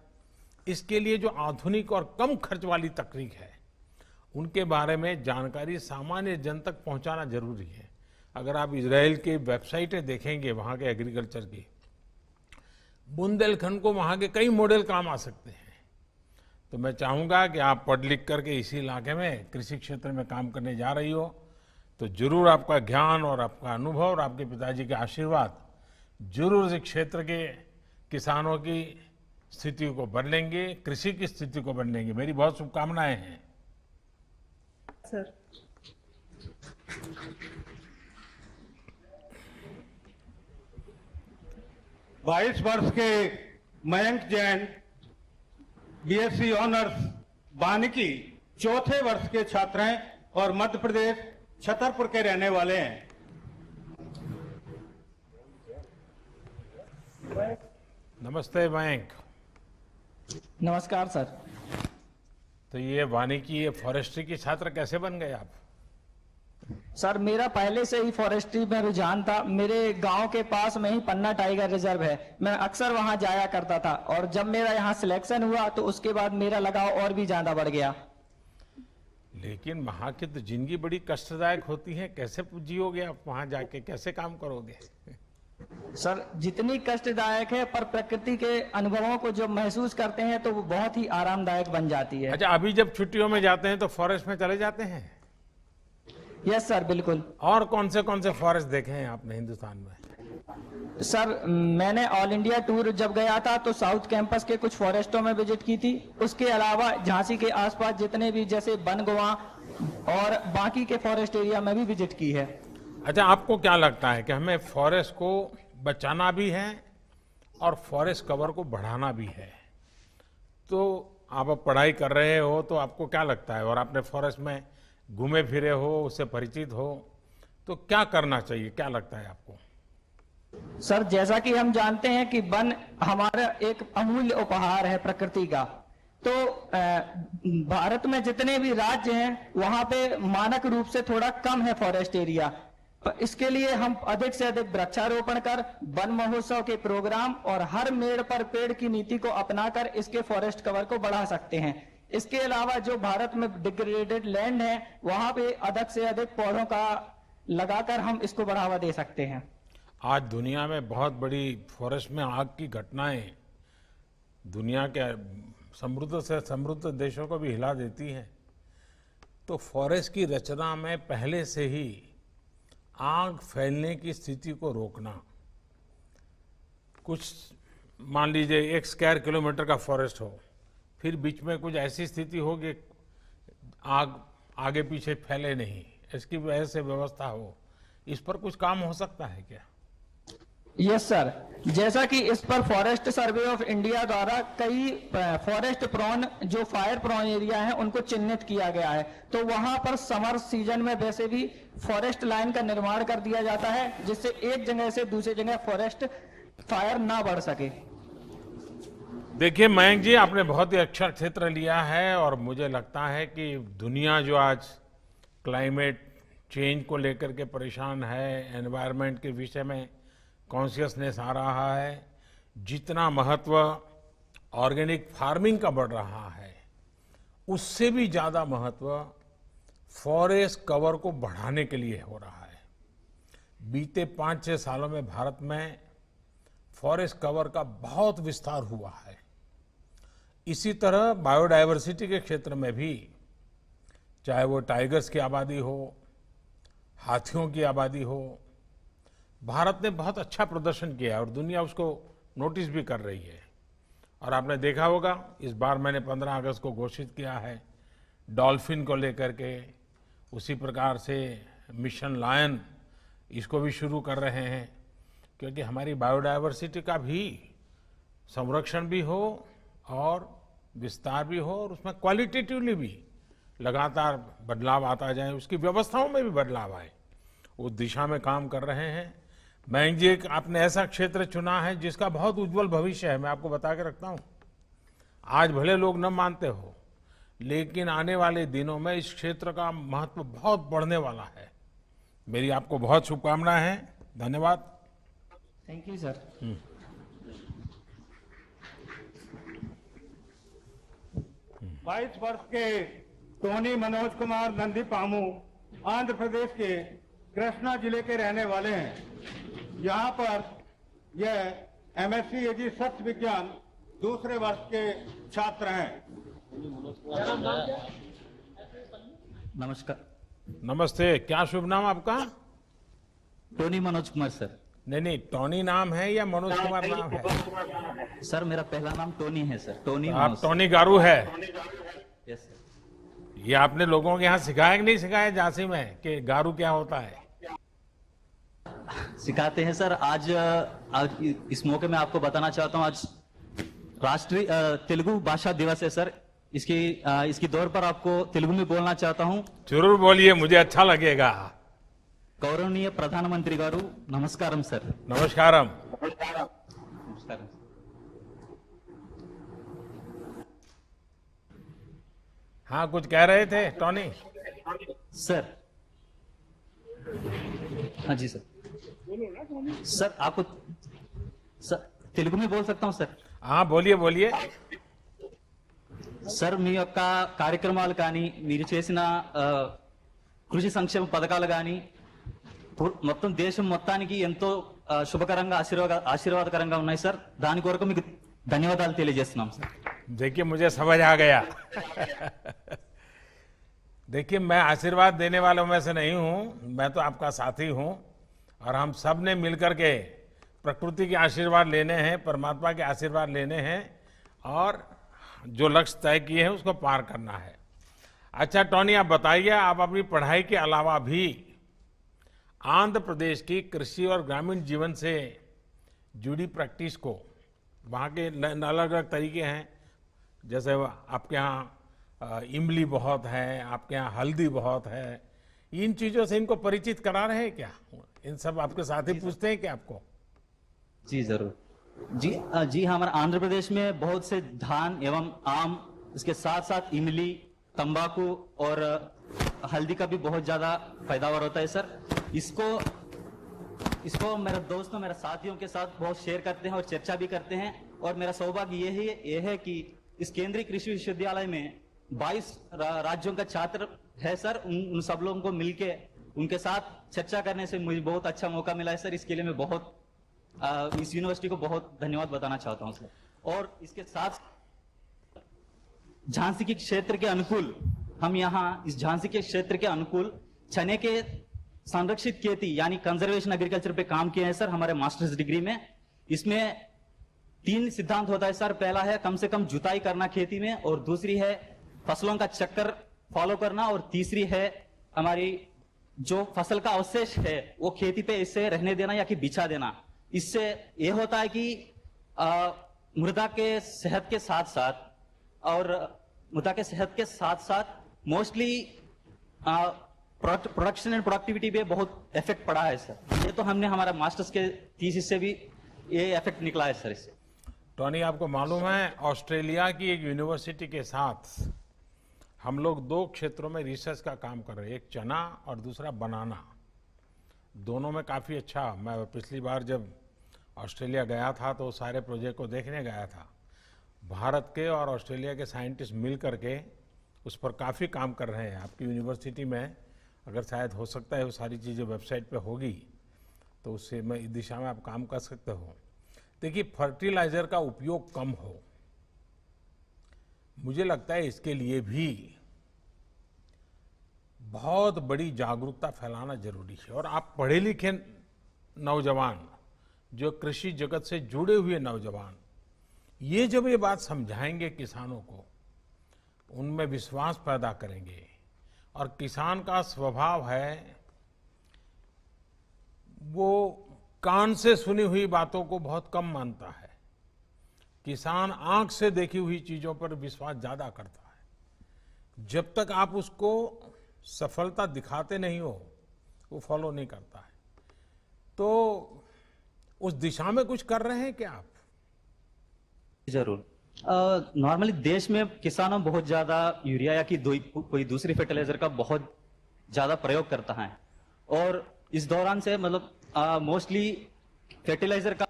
इसके लिए जो आधुनिक और कम खर्च वाली तकनीक है, उनके बारे में जानकारी सामान्य जन तक पहुंचाना जरूरी है। अगर आप इजराइल की वेबसाइटें देखेंगे, वहां के एग्रीकल्चर की, बुंदेलखंड को वहां के कई मॉडल काम आ सकते हैं। तो मैं चाहूंगा कि आप पढ़ लिख करके इसी इलाके में कृषि क्षेत्र में काम करने जा रही हो, तो जरूर आपका ज्ञान और आपका अनुभव और आपके पिताजी के आशीर्वाद जरूर इस क्षेत्र के किसानों की स्थिति को बदलेंगे, कृषि की स्थिति को बदलेंगे। मेरी बहुत शुभकामनाएं हैं। सर। 22 वर्ष के मयंक जैन बीएससी ऑनर्स वानिकी चौथे वर्ष के छात्र हैं और मध्य प्रदेश छतरपुर के रहने वाले हैं। नमस्ते मयंक। नमस्कार सर। तो ये वानिकी, ये फॉरेस्ट्री की छात्र कैसे बन गए आप? सर मेरा पहले से ही फॉरेस्ट्री में रुझान था। मेरे गांव के पास में ही पन्ना टाइगर रिजर्व है, मैं अक्सर वहां जाया करता था और जब मेरा यहाँ सिलेक्शन हुआ तो उसके बाद मेरा लगाव और भी ज्यादा बढ़ गया। लेकिन वहां की तो जिंदगी बड़ी कष्टदायक होती है, कैसे जियोगे आप वहां जाके, कैसे काम करोगे? सर जितनी कष्टदायक है पर प्रकृति के अनुभवों को जो महसूस करते हैं तो वो बहुत ही आरामदायक बन जाती है। अच्छा, अभी जब छुट्टियों में जाते हैं तो फॉरेस्ट में चले जाते हैं? यस सर, बिल्कुल। और कौन से फॉरेस्ट देखे हैं आपने हिंदुस्तान में? सर मैंने ऑल इंडिया टूर जब गया था तो साउथ कैंपस के कुछ फॉरेस्टों में विजिट की थी। उसके अलावा झांसी के आसपास जितने भी जैसे बनगुआ और बाकी के फॉरेस्ट एरिया में भी विजिट की है। अच्छा, आपको क्या लगता है कि हमें फॉरेस्ट को बचाना भी है और फॉरेस्ट कवर को बढ़ाना भी है? तो आप अब पढ़ाई कर रहे हो तो आपको क्या लगता है, और आपने फॉरेस्ट में घूमे फिरे हो, उससे परिचित हो, तो क्या करना चाहिए, क्या लगता है आपको? सर जैसा कि हम जानते हैं कि वन हमारा एक अमूल्य उपहार है प्रकृति का। तो भारत में जितने भी राज्य हैं वहां पे मानक रूप से थोड़ा कम है फॉरेस्ट एरिया। इसके लिए हम अधिक से अधिक वृक्षारोपण कर, वन महोत्सव के प्रोग्राम और हर मेड़ पर पेड़ की नीति को अपनाकर इसके फॉरेस्ट कवर को बढ़ा सकते हैं। इसके अलावा जो भारत में डिग्रेडेड लैंड है वहां पे अधिक से अधिक पौधों का लगाकर हम इसको बढ़ावा दे सकते हैं। आज दुनिया में बहुत बड़ी फॉरेस्ट में आग की घटनाएं दुनिया के समृद्ध से समृद्ध देशों को भी हिला देती हैं। तो फॉरेस्ट की रचना में पहले से ही आग फैलने की स्थिति को रोकना, कुछ मान लीजिए 1 स्क्वायर किलोमीटर का फॉरेस्ट हो, फिर बीच में कुछ ऐसी स्थिति हो कि आग आगे पीछे फैले नहीं, इसकी वजह से व्यवस्था हो, इस पर कुछ काम हो सकता है क्या? यस सर, जैसा कि इस पर फॉरेस्ट सर्वे ऑफ इंडिया द्वारा कई फॉरेस्ट प्रोन जो फायर प्रोन एरिया हैं उनको चिन्हित किया गया है। तो वहां पर समर सीजन में वैसे भी फॉरेस्ट लाइन का निर्माण कर दिया जाता है जिससे एक जगह से दूसरी जगह फॉरेस्ट फायर ना बढ़ सके। देखिए मयंक जी, आपने बहुत ही अच्छा क्षेत्र लिया है और मुझे लगता है कि दुनिया जो आज क्लाइमेट चेंज को लेकर के परेशान है, एनवायरनमेंट के विषय में कॉन्शियसनेस आ रहा है, जितना महत्व ऑर्गेनिक फार्मिंग का बढ़ रहा है उससे भी ज़्यादा महत्व फॉरेस्ट कवर को बढ़ाने के लिए हो रहा है। बीते 5-6 सालों में भारत में फॉरेस्ट कवर का बहुत विस्तार हुआ है। इसी तरह बायोडायवर्सिटी के क्षेत्र में भी, चाहे वो टाइगर्स की आबादी हो, हाथियों की आबादी हो, भारत ने बहुत अच्छा प्रदर्शन किया और दुनिया उसको नोटिस भी कर रही है। और आपने देखा होगा इस बार मैंने 15 अगस्त को घोषित किया है डॉल्फिन को लेकर के, उसी प्रकार से मिशन लायन इसको भी शुरू कर रहे हैं, क्योंकि हमारी बायोडायवर्सिटी का भी संरक्षण भी हो और विस्तार भी हो और उसमें क्वालिटेटिवली भी लगातार बदलाव आता जाए, उसकी व्यवस्थाओं में भी बदलाव आए, उस दिशा में काम कर रहे हैं। मयंक जी, आपने ऐसा क्षेत्र चुना है जिसका बहुत उज्जवल भविष्य है, मैं आपको बता के रखता हूं। आज भले लोग न मानते हो, लेकिन आने वाले दिनों में इस क्षेत्र का महत्व बहुत बढ़ने वाला है। मेरी आपको बहुत शुभकामनाएं हैं। धन्यवाद। Thank you sir. 22 वर्ष के टोनी मनोज कुमार नंदी पामू आंध्र प्रदेश के कृष्णा जिले के रहने वाले हैं। यहाँ पर यह एमएससी एजी सत्य विज्ञान दूसरे वर्ष के छात्र हैं। नमस्कार। नमस्ते, क्या शुभ नाम आपका? Tony Manoj Kumar sir. नहीं, टोनी नाम है या मनोज कुमार नाम है? सर मेरा पहला नाम टोनी है सर, टोनी। आप टोनी गारू है? Yes sir. ये आपने लोगों के यहाँ सिखाया कि नहीं सिखाया झांसी में कि गारू क्या होता है? सिखाते हैं सर। आज इस मौके में आपको बताना चाहता हूँ, आज राष्ट्रीय तेलुगु भाषा दिवस है सर। इसकी दौर पर आपको तेलुगु में बोलना चाहता हूँ। जरूर बोलिए, मुझे अच्छा लगेगा। गौरवनीय प्रधानमंत्री गारू नमस्कारम सर। नमस्कारम। नमस्कारम। हाँ, कुछ कह रहे थे टोनी? सर हाँ जी सर। सर आपको सर तेलुगु में बोल सकता हूँ सर? हाँ बोलिए बोलिए। సార్ మీ యొక్క కార్యక్రమాలు కానీ మీరు చేసిన కృషి సంక్షేమ పథకాలు కానీ మొత్తం దేశం మొత్తానికి ఎంతో శుభకరంగా ఆశీర్వాదకరంగా ఉన్నాయి సార్। దాని కొరకు మీకు ధన్యవాదాలు తెలియజేస్తున్నాం సార్। देखिए मुझे समझ आ गया। देखिए मैं आशीर्वाद देने वालों में से नहीं हूं, मैं तो आपका साथी हूं और हम सब ने मिलकर के प्रकृति के आशीर्वाद लेने हैं, परमात्मा के आशीर्वाद लेने हैं और जो लक्ष्य तय किए हैं उसको पार करना है। अच्छा टोनी, आप बताइए, आप अपनी पढ़ाई के अलावा भी आंध्र प्रदेश की कृषि और ग्रामीण जीवन से जुड़ी प्रैक्टिस को, वहाँ के अलग अलग तरीके हैं, जैसे आपके यहाँ इमली बहुत है, आपके यहाँ हल्दी बहुत है, इन चीज़ों से इनको परिचित करा रहे हैं क्या? इन सब आपके साथी पूछते हैं क्या आपको? जी जरूर। जी हमारे आंध्र प्रदेश में बहुत से धान एवं आम, इसके साथ साथ इमली, तंबाकू और हल्दी का भी बहुत ज्यादा पैदावार होता है सर। इसको मेरे दोस्तों, मेरे साथियों के साथ बहुत शेयर करते हैं और चर्चा भी करते हैं। और मेरा सौभाग्य ये है कि इस केंद्रीय कृषि विश्वविद्यालय में 22 राज्यों का छात्र है सर। उन सब लोगों को मिलके उनके साथ चर्चा करने से मुझे बहुत अच्छा मौका मिला है सर। इसके लिए मैं बहुत इस यूनिवर्सिटी को बहुत धन्यवाद बताना चाहता हूं सर। और इसके साथ झांसी के क्षेत्र के अनुकूल, हम यहाँ इस झांसी के क्षेत्र के अनुकूल चने के संरक्षित खेती यानी कंजर्वेशन एग्रीकल्चर पे काम किए हैं सर हमारे मास्टर्स डिग्री में। इसमें 3 सिद्धांत होता है सर। पहला है कम से कम जुताई करना खेती में, और दूसरी है फसलों का चक्कर फॉलो करना, और तीसरी है हमारी जो फसल का अवशेष है वो खेती पे इससे रहने देना या कि बिछा देना। इससे यह होता है कि मृदा के सेहत के साथ साथ मोस्टली प्रोडक्शन एंड प्रोडक्टिविटी पे बहुत इफेक्ट पड़ा है सर। ये तो हमने हमारा मास्टर्स के थीसिस से भी ये इफेक्ट निकला है सर इससे। टोनी, आपको मालूम है ऑस्ट्रेलिया की एक यूनिवर्सिटी के साथ हम लोग 2 क्षेत्रों में रिसर्च का काम कर रहे हैं, एक चना और दूसरा बनाना। दोनों में काफ़ी अच्छा, मैं पिछली बार जब ऑस्ट्रेलिया गया था तो सारे प्रोजेक्ट को देखने गया था। भारत के और ऑस्ट्रेलिया के साइंटिस्ट मिल करके उस पर काफ़ी काम कर रहे हैं। आपकी यूनिवर्सिटी में अगर शायद हो सकता है वो सारी चीज़ें वेबसाइट पे होगी तो उससे मैं इस दिशा में आप काम कर सकते हो। देखिए फर्टिलाइज़र का उपयोग कम हो, मुझे लगता है इसके लिए भी बहुत बड़ी जागरूकता फैलाना जरूरी है। और आप पढ़े लिखे नौजवान, जो कृषि जगत से जुड़े हुए नौजवान, ये जब ये बात समझाएंगे किसानों को, उनमें विश्वास पैदा करेंगे। और किसान का स्वभाव है वो कान से सुनी हुई बातों को बहुत कम मानता है। किसान आंख से देखी हुई चीजों पर विश्वास ज्यादा करता है। जब तक आप उसको सफलता दिखाते नहीं हो वो फॉलो नहीं करता है। तो उस दिशा में कुछ कर रहे हैं क्या आप? जरूर। नॉर्मली देश में किसानों बहुत ज्यादा यूरिया या कि कोई दूसरी फर्टिलाइजर का बहुत ज्यादा प्रयोग करता है। और इस दौरान से मतलब मोस्टली फर्टिलाइजर का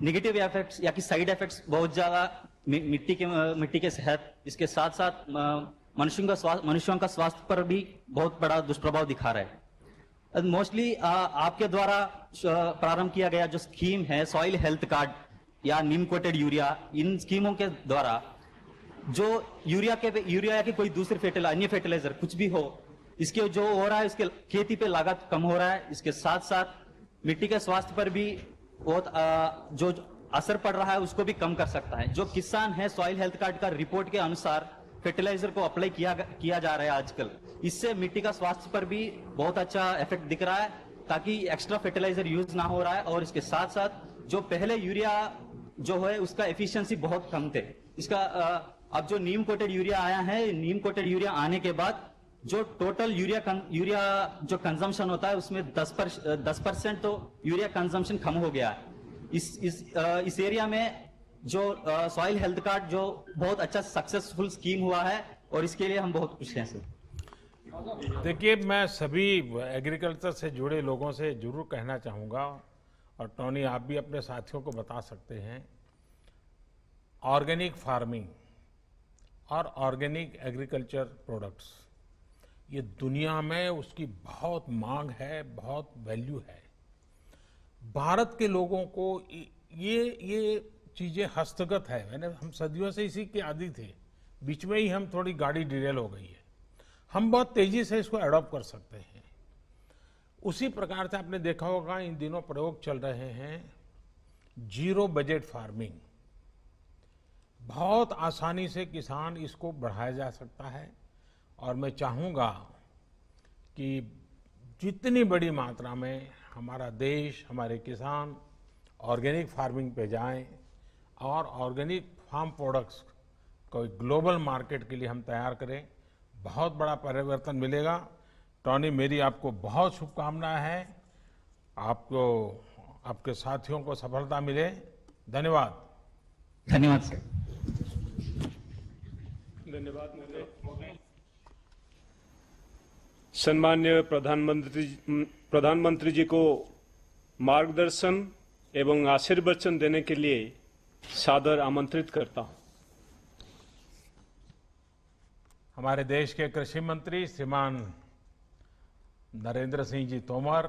नेगेटिव इफेक्ट्स या कि साइड इफेक्ट्स बहुत ज्यादा मिट्टी के सेहत, इसके साथ साथ मनुष्यों का स्वास्थ्य पर भी बहुत बड़ा दुष्प्रभाव दिखा रहा है। मोस्टली आपके द्वारा प्रारंभ किया गया जो स्कीम है सॉइल हेल्थ कार्ड या नीम कोटेड यूरिया, इन स्कीमों के द्वारा जो यूरिया या कि कोई दूसरे अन्य फर्टिलाइजर कुछ भी हो, इसके जो हो रहा है इसके खेती पे लागत कम हो रहा है। इसके साथ साथ मिट्टी के स्वास्थ्य पर भी बहुत जो असर पड़ रहा है उसको भी कम कर सकता है। जो किसान है, सॉइल हेल्थ कार्ड का रिपोर्ट के अनुसार फर्टिलाइजर को अप्लाई किया जा रहा है आजकल। इससे मिट्टी का स्वास्थ्य पर भी बहुत अच्छा इफेक्ट दिख रहा है, ताकि एक्स्ट्रा फर्टिलाइजर यूज ना हो रहा है। और इसके साथ साथ जो पहले यूरिया जो है उसका एफिशिएंसी बहुत कम थे, इसका अब जो नीम कोटेड यूरिया आया है, नीम कोटेड यूरिया आने के बाद जो टोटल यूरिया जो कंजम्पशन होता है उसमें 10% तो यूरिया कंजम्पशन कम हो गया है। इस एरिया में जो सॉइल हेल्थ कार्ड जो बहुत अच्छा सक्सेसफुल स्कीम हुआ है और इसके लिए हम बहुत खुश हैं सर। देखिए, मैं सभी एग्रीकल्चर से जुड़े लोगों से जरूर कहना चाहूँगा, और टोनी आप भी अपने साथियों को बता सकते हैं, ऑर्गेनिक फार्मिंग और ऑर्गेनिक एग्रीकल्चर प्रोडक्ट्स, ये दुनिया में उसकी बहुत मांग है, बहुत वैल्यू है। भारत के लोगों को ये चीज़ें हस्तगत है। हम सदियों से इसी के आदी थे, बीच में ही हम थोड़ी गाड़ी डिरेल हो गई है, हम बहुत तेजी से इसको अडॉप्ट कर सकते हैं। उसी प्रकार से आपने देखा होगा इन दिनों प्रयोग चल रहे हैं जीरो बजट फार्मिंग। बहुत आसानी से किसान इसको बढ़ाया जा सकता है, और मैं चाहूँगा कि जितनी बड़ी मात्रा में हमारा देश, हमारे किसान ऑर्गेनिक फार्मिंग पे जाएं और ऑर्गेनिक फार्म प्रोडक्ट्स को ग्लोबल मार्केट के लिए हम तैयार करें, बहुत बड़ा परिवर्तन मिलेगा। टोनी, मेरी आपको बहुत शुभकामनाएं हैं, आपको, आपके साथियों को सफलता मिले। धन्यवाद। धन्यवाद सर। धन्यवाद महोदय। सम्मान्य प्रधानमंत्री जी को मार्गदर्शन एवं आशीर्वचन देने के लिए सादर आमंत्रित करता हूं। हमारे देश के कृषि मंत्री श्रीमान नरेंद्र सिंह जी तोमर,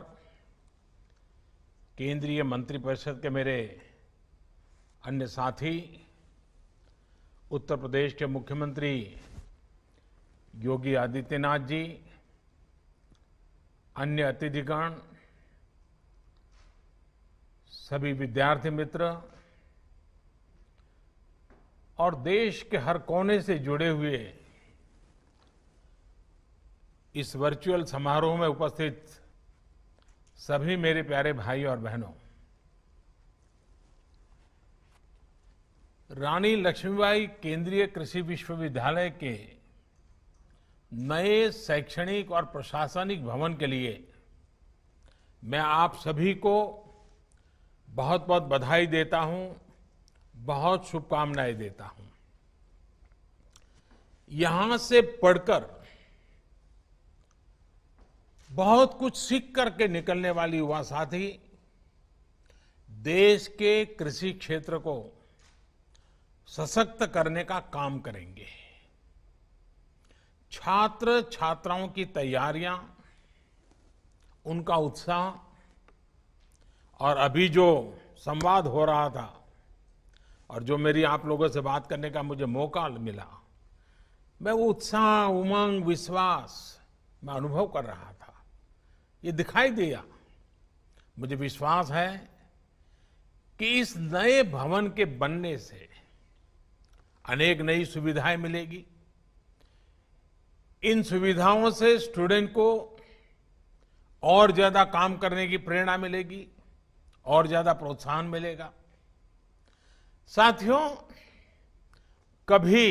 केंद्रीय मंत्रिपरिषद के मेरे अन्य साथी, उत्तर प्रदेश के मुख्यमंत्री योगी आदित्यनाथ जी, अन्य अतिथिगण, सभी विद्यार्थी मित्र और देश के हर कोने से जुड़े हुए इस वर्चुअल समारोह में उपस्थित सभी मेरे प्यारे भाई और बहनों, रानी लक्ष्मीबाई केंद्रीय कृषि विश्वविद्यालय के नए शैक्षणिक और प्रशासनिक भवन के लिए मैं आप सभी को बहुत बहुत बधाई देता हूं, बहुत शुभकामनाएं देता हूं। यहां से पढ़कर बहुत कुछ सीख करके निकलने वाली युवा साथी देश के कृषि क्षेत्र को सशक्त करने का काम करेंगे। छात्र छात्राओं की तैयारियां, उनका उत्साह, और अभी जो संवाद हो रहा था और जो मेरी आप लोगों से बात करने का मुझे मौका मिला, मैं वो उत्साह, उमंग, विश्वास मैं अनुभव कर रहा था, ये दिखाई दिया। मुझे विश्वास है कि इस नए भवन के बनने से अनेक नई सुविधाएं मिलेगी। इन सुविधाओं से स्टूडेंट को और ज्यादा काम करने की प्रेरणा मिलेगी, और ज्यादा प्रोत्साहन मिलेगा। साथियों, कभी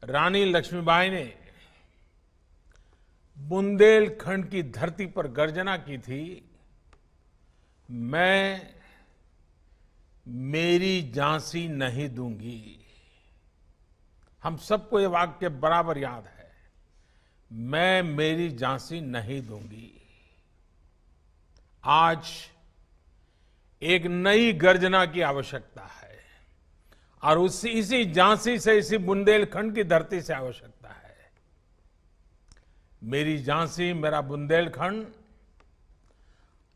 रानी लक्ष्मीबाई ने बुंदेलखंड की धरती पर गर्जना की थी, मैं मेरी झांसी नहीं दूंगी। हम सबको ये वाक्य बराबर याद है, मैं मेरी झांसी नहीं दूंगी। आज एक नई गर्जना की आवश्यकता है, और इसी झांसी से, इसी बुंदेलखंड की धरती से आवश्यकता है। मेरी झांसी, मेरा बुंदेलखंड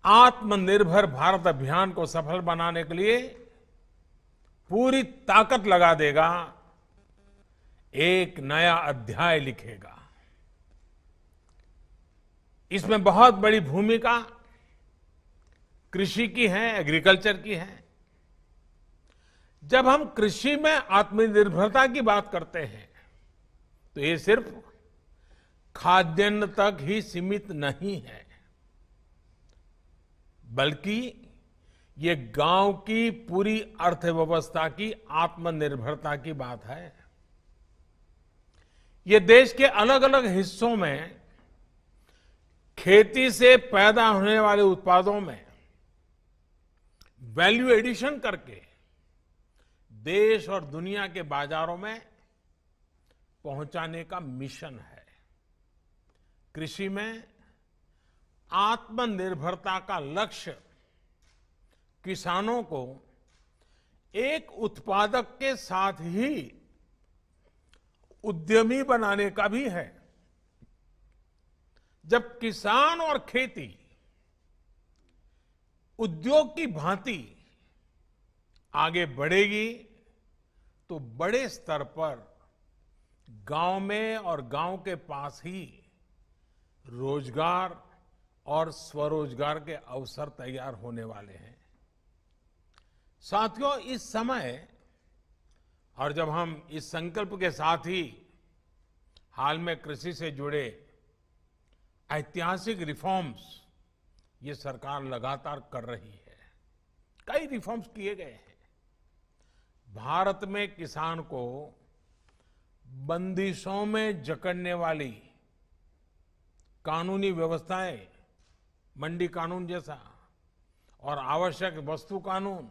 आत्मनिर्भर भारत अभियान को सफल बनाने के लिए पूरी ताकत लगा देगा, एक नया अध्याय लिखेगा। इसमें बहुत बड़ी भूमिका कृषि की हैं, एग्रीकल्चर की हैं। जब हम कृषि में आत्मनिर्भरता की बात करते हैं तो ये सिर्फ खाद्यान्न तक ही सीमित नहीं है, बल्कि ये गांव की पूरी अर्थव्यवस्था की आत्मनिर्भरता की बात है। ये देश के अलग अलग हिस्सों में खेती से पैदा होने वाले उत्पादों में वैल्यू एडिशन करके देश और दुनिया के बाजारों में पहुंचाने का मिशन है। कृषि में आत्मनिर्भरता का लक्ष्य किसानों को एक उत्पादक के साथ ही उद्यमी बनाने का भी है। जब किसान और खेती उद्योग की भांति आगे बढ़ेगी तो बड़े स्तर पर गांव में और गांव के पास ही रोजगार और स्वरोजगार के अवसर तैयार होने वाले हैं। साथियों, इस समय और जब हम इस संकल्प के साथ ही हाल में कृषि से जुड़े ऐतिहासिक रिफॉर्म्स ये सरकार लगातार कर रही है, कई रिफॉर्म्स किए गए हैं। भारत में किसान को बंदिशों में जकड़ने वाली कानूनी व्यवस्थाएं, मंडी कानून जैसा और आवश्यक वस्तु कानून,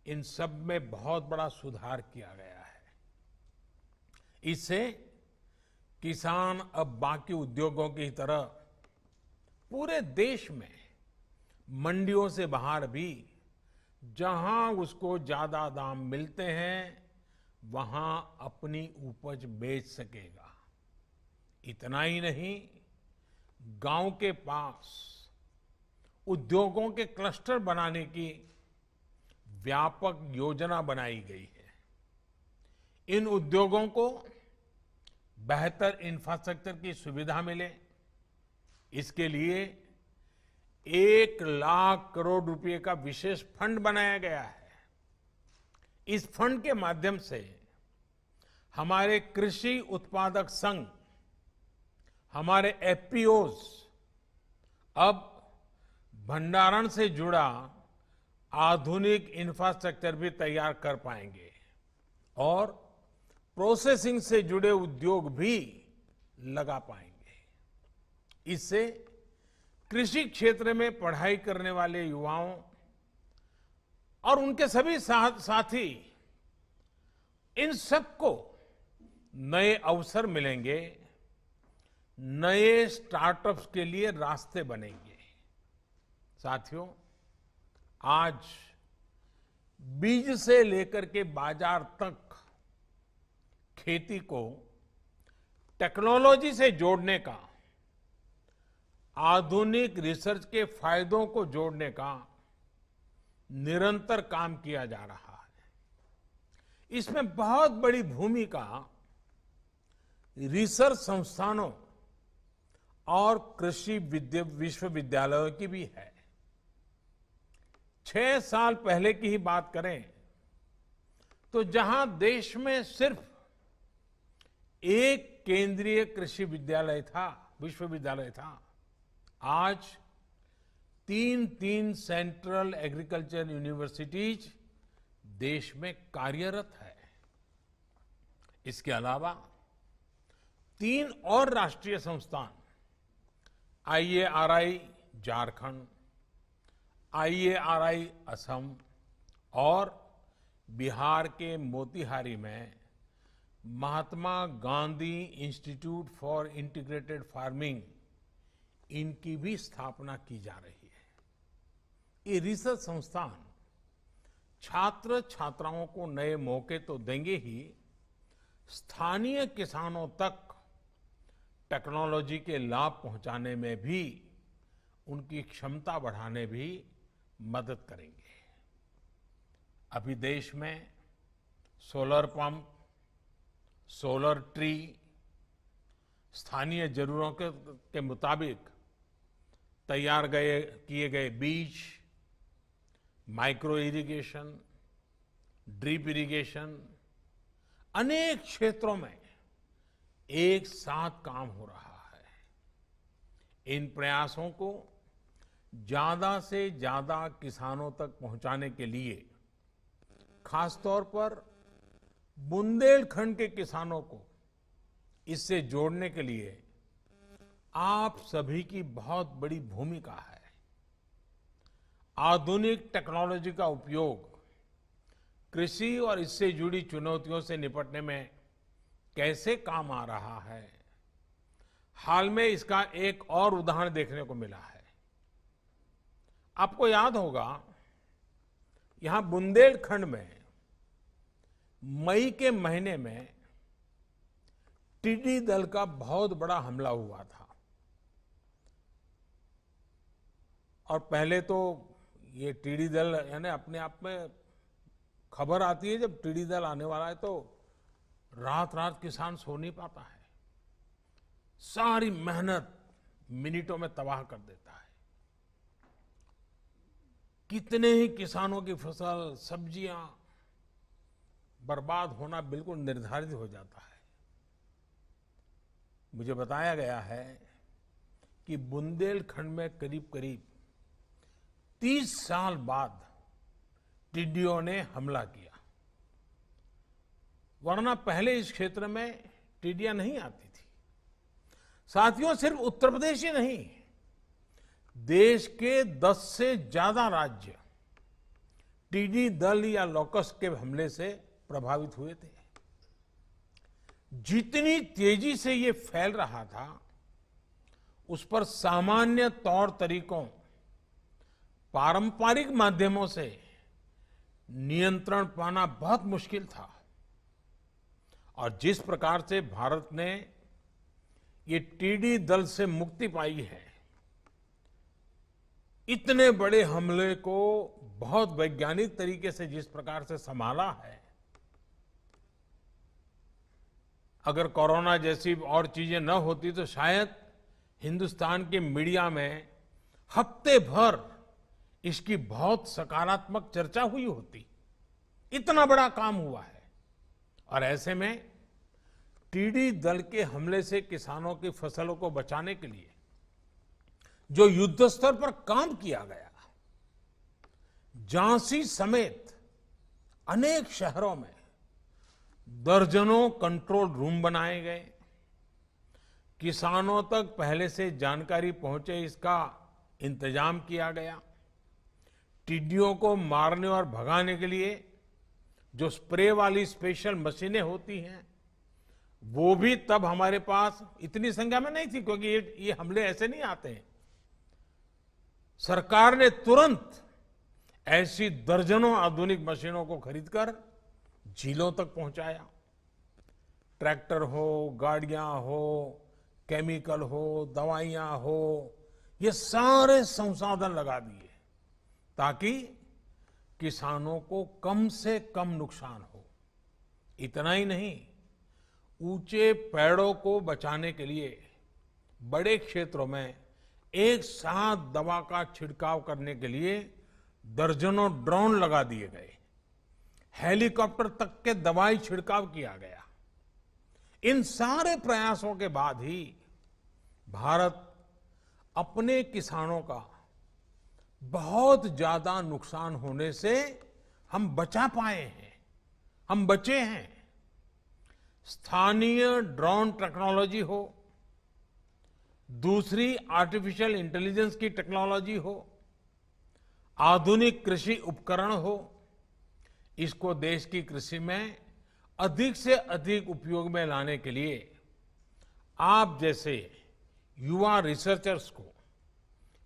इन सब में बहुत बड़ा सुधार किया गया है। इससे किसान अब बाकी उद्योगों की तरह पूरे देश में मंडियों से बाहर भी जहां उसको ज्यादा दाम मिलते हैं वहां अपनी उपज बेच सकेगा। इतना ही नहीं, गांव के पास उद्योगों के क्लस्टर बनाने की व्यापक योजना बनाई गई है। इन उद्योगों को बेहतर इंफ्रास्ट्रक्चर की सुविधा मिले, इसके लिए 1 लाख करोड़ रुपए का विशेष फंड बनाया गया है। इस फंड के माध्यम से हमारे कृषि उत्पादक संघ, हमारे एफपीओज अब भंडारण से जुड़ा आधुनिक इंफ्रास्ट्रक्चर भी तैयार कर पाएंगे और प्रोसेसिंग से जुड़े उद्योग भी लगा पाएंगे। इससे कृषि क्षेत्र में पढ़ाई करने वाले युवाओं और उनके सभी साथी, इन सबको नए अवसर मिलेंगे, नए स्टार्टअप्स के लिए रास्ते बनेंगे। साथियों, आज बीज से लेकर के बाजार तक खेती को टेक्नोलॉजी से जोड़ने का, आधुनिक रिसर्च के फायदों को जोड़ने का निरंतर काम किया जा रहा है। इसमें बहुत बड़ी भूमिका रिसर्च संस्थानों और कृषि विश्वविद्यालयों की भी है। 6 साल पहले की ही बात करें तो जहां देश में सिर्फ एक केंद्रीय कृषि विश्वविद्यालय था, आज 3 सेंट्रल एग्रीकल्चर यूनिवर्सिटीज देश में कार्यरत है। इसके अलावा 3 और राष्ट्रीय संस्थान, IARI झारखंड, IARI असम और बिहार के मोतिहारी में Mahatma Gandhi institute for integrated farming, इनकी भी स्थापना की जा रही है। ये रिसर्च संस्थान छात्र छात्राओं को नए मौके तो देंगे ही, स्थानीय किसानों तक टेक्नोलॉजी के लाभ पहुंचाने में भी, उनकी क्षमता बढ़ाने भी मदद करेंगे। अभी देश में सोलर पंप, सोलर ट्री स्थानीय जरूरतों के मुताबिक तैयार किए गए बीज, माइक्रो इरिगेशन, ड्रिप इरिगेशन, अनेक क्षेत्रों में एक साथ काम हो रहा है। इन प्रयासों को ज्यादा से ज्यादा किसानों तक पहुंचाने के लिए खासतौर पर बुंदेलखंड के किसानों को इससे जोड़ने के लिए आप सभी की बहुत बड़ी भूमिका है। आधुनिक टेक्नोलॉजी का उपयोग कृषि और इससे जुड़ी चुनौतियों से निपटने में कैसे काम आ रहा है, हाल में इसका एक और उदाहरण देखने को मिला है। आपको याद होगा, यहां बुंदेलखंड में मई के महीने में टिड्डी दल का बहुत बड़ा हमला हुआ था। और पहले तो ये टिड्डी दल यानी अपने आप में खबर आती है जब टिड्डी दल आने वाला है तो रात रात किसान सो नहीं पाता है, सारी मेहनत मिनटों में तबाह कर देता है। कितने ही किसानों की फसल, सब्जियां बर्बाद होना बिल्कुल निर्धारित हो जाता है। मुझे बताया गया है कि बुंदेलखंड में करीब करीब 30 साल बाद टिड्डियों ने हमला किया, वरना पहले इस क्षेत्र में टिड्डियां नहीं आती थी। साथियों, सिर्फ उत्तर प्रदेश ही नहीं, देश के 10 से ज्यादा राज्य टिड्डी दल या लोकस्ट के हमले से प्रभावित हुए थे। जितनी तेजी से ये फैल रहा था, उस पर सामान्य तौर तरीकों, पारंपरिक माध्यमों से नियंत्रण पाना बहुत मुश्किल था। और जिस प्रकार से भारत ने ये टिड्डी दल से मुक्ति पाई है, इतने बड़े हमले को बहुत वैज्ञानिक तरीके से जिस प्रकार से संभाला है, अगर कोरोना जैसी और चीजें न होती तो शायद हिंदुस्तान के मीडिया में हफ्ते भर इसकी बहुत सकारात्मक चर्चा हुई होती। इतना बड़ा काम हुआ है। और ऐसे में टिड्डी दल के हमले से किसानों की फसलों को बचाने के लिए जो युद्ध स्तर पर काम किया गया, झांसी समेत अनेक शहरों में दर्जनों कंट्रोल रूम बनाए गए, किसानों तक पहले से जानकारी पहुंचे इसका इंतजाम किया गया। टिड्डियों को मारने और भगाने के लिए जो स्प्रे वाली स्पेशल मशीनें होती हैं, वो भी तब हमारे पास इतनी संख्या में नहीं थी, क्योंकि ये हमले ऐसे नहीं आते हैं। सरकार ने तुरंत ऐसी दर्जनों आधुनिक मशीनों को खरीदकर झीलों तक पहुंचाया। ट्रैक्टर हो, गाड़ियां हो, केमिकल हो, दवाइयां हो, ये सारे संसाधन लगा दिए ताकि किसानों को कम से कम नुकसान हो। इतना ही नहीं, ऊंचे पेड़ों को बचाने के लिए बड़े क्षेत्रों में एक साथ दवा का छिड़काव करने के लिए दर्जनों ड्रोन लगा दिए गए, हेलीकॉप्टर तक के दवाई छिड़काव किया गया। इन सारे प्रयासों के बाद ही भारत अपने किसानों का बहुत ज्यादा नुकसान होने से हम बचा पाए हैं, हम बचे हैं। स्थानीय ड्रोन टेक्नोलॉजी हो, दूसरी आर्टिफिशियल इंटेलिजेंस की टेक्नोलॉजी हो, आधुनिक कृषि उपकरण हो, इसको देश की कृषि में अधिक से अधिक उपयोग में लाने के लिए आप जैसे युवा रिसर्चर्स को,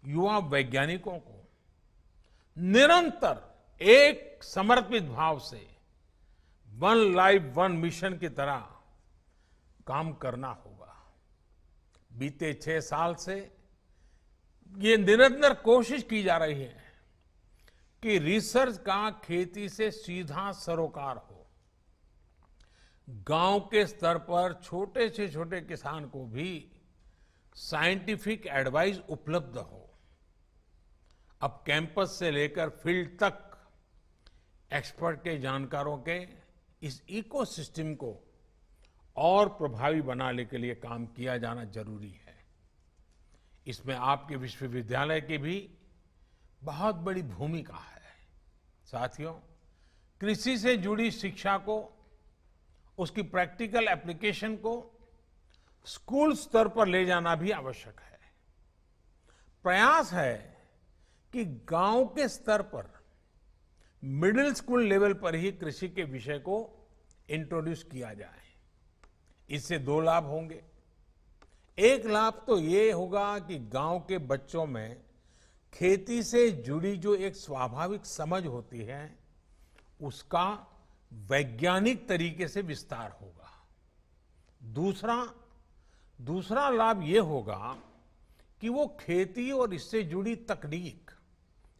युवा वैज्ञानिकों को निरंतर एक समर्पित भाव से वन लाइफ वन मिशन की तरह काम करना होगा। बीते 6 साल से ये निरंतर कोशिश की जा रही है कि रिसर्च का खेती से सीधा सरोकार हो, गांव के स्तर पर छोटे से छोटे किसान को भी साइंटिफिक एडवाइस उपलब्ध हो। अब कैंपस से लेकर फील्ड तक एक्सपर्ट के जानकारों के इस इकोसिस्टम को और प्रभावी बनाने के लिए काम किया जाना जरूरी है। इसमें आपके विश्वविद्यालय की भी बहुत बड़ी भूमिका है। साथियों, कृषि से जुड़ी शिक्षा को, उसकी प्रैक्टिकल एप्लीकेशन को स्कूल स्तर पर ले जाना भी आवश्यक है। प्रयास है कि गांव के स्तर पर मिडिल स्कूल लेवल पर ही कृषि के विषय को इंट्रोड्यूस किया जाए। इससे दो लाभ होंगे। एक लाभ तो ये होगा कि गांव के बच्चों में खेती से जुड़ी जो एक स्वाभाविक समझ होती है, उसका वैज्ञानिक तरीके से विस्तार होगा। दूसरा लाभ ये होगा कि वो खेती और इससे जुड़ी तकनीक,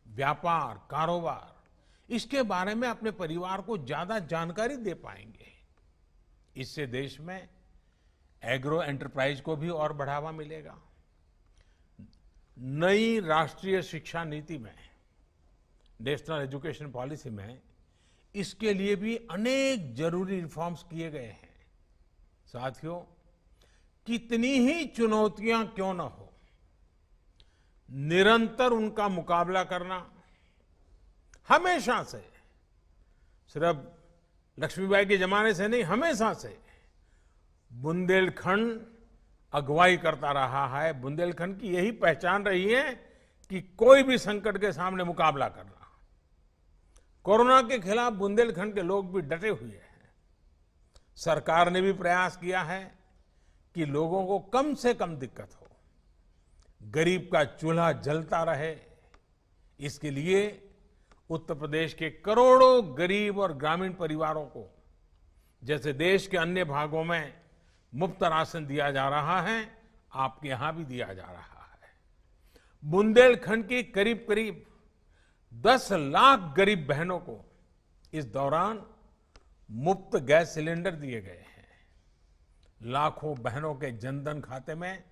व्यापार, कारोबार, इसके बारे में अपने परिवार को ज्यादा जानकारी दे पाएंगे। इससे देश में एग्रो एंटरप्राइज को भी और बढ़ावा मिलेगा। नई राष्ट्रीय शिक्षा नीति में, नेशनल एजुकेशन पॉलिसी में, इसके लिए भी अनेक जरूरी रिफॉर्म्स किए गए हैं। साथियों, कितनी ही चुनौतियां क्यों न हो, निरंतर उनका मुकाबला करना हमेशा से, सिर्फ लक्ष्मीबाई के जमाने से नहीं, हमेशा से बुंदेलखंड अगुवाई करता रहा है। बुंदेलखंड की यही पहचान रही है कि कोई भी संकट के सामने मुकाबला करना। कोरोना के खिलाफ बुंदेलखंड के लोग भी डटे हुए हैं। सरकार ने भी प्रयास किया है कि लोगों को कम से कम दिक्कत हो, गरीब का चूल्हा जलता रहे। इसके लिए उत्तर प्रदेश के करोड़ों गरीब और ग्रामीण परिवारों को, जैसे देश के अन्य भागों में मुफ्त राशन दिया जा रहा है, आपके यहां भी दिया जा रहा है। बुंदेलखंड की करीब करीब 10 लाख गरीब बहनों को इस दौरान मुफ्त गैस सिलेंडर दिए गए हैं। लाखों बहनों के जनधन खाते में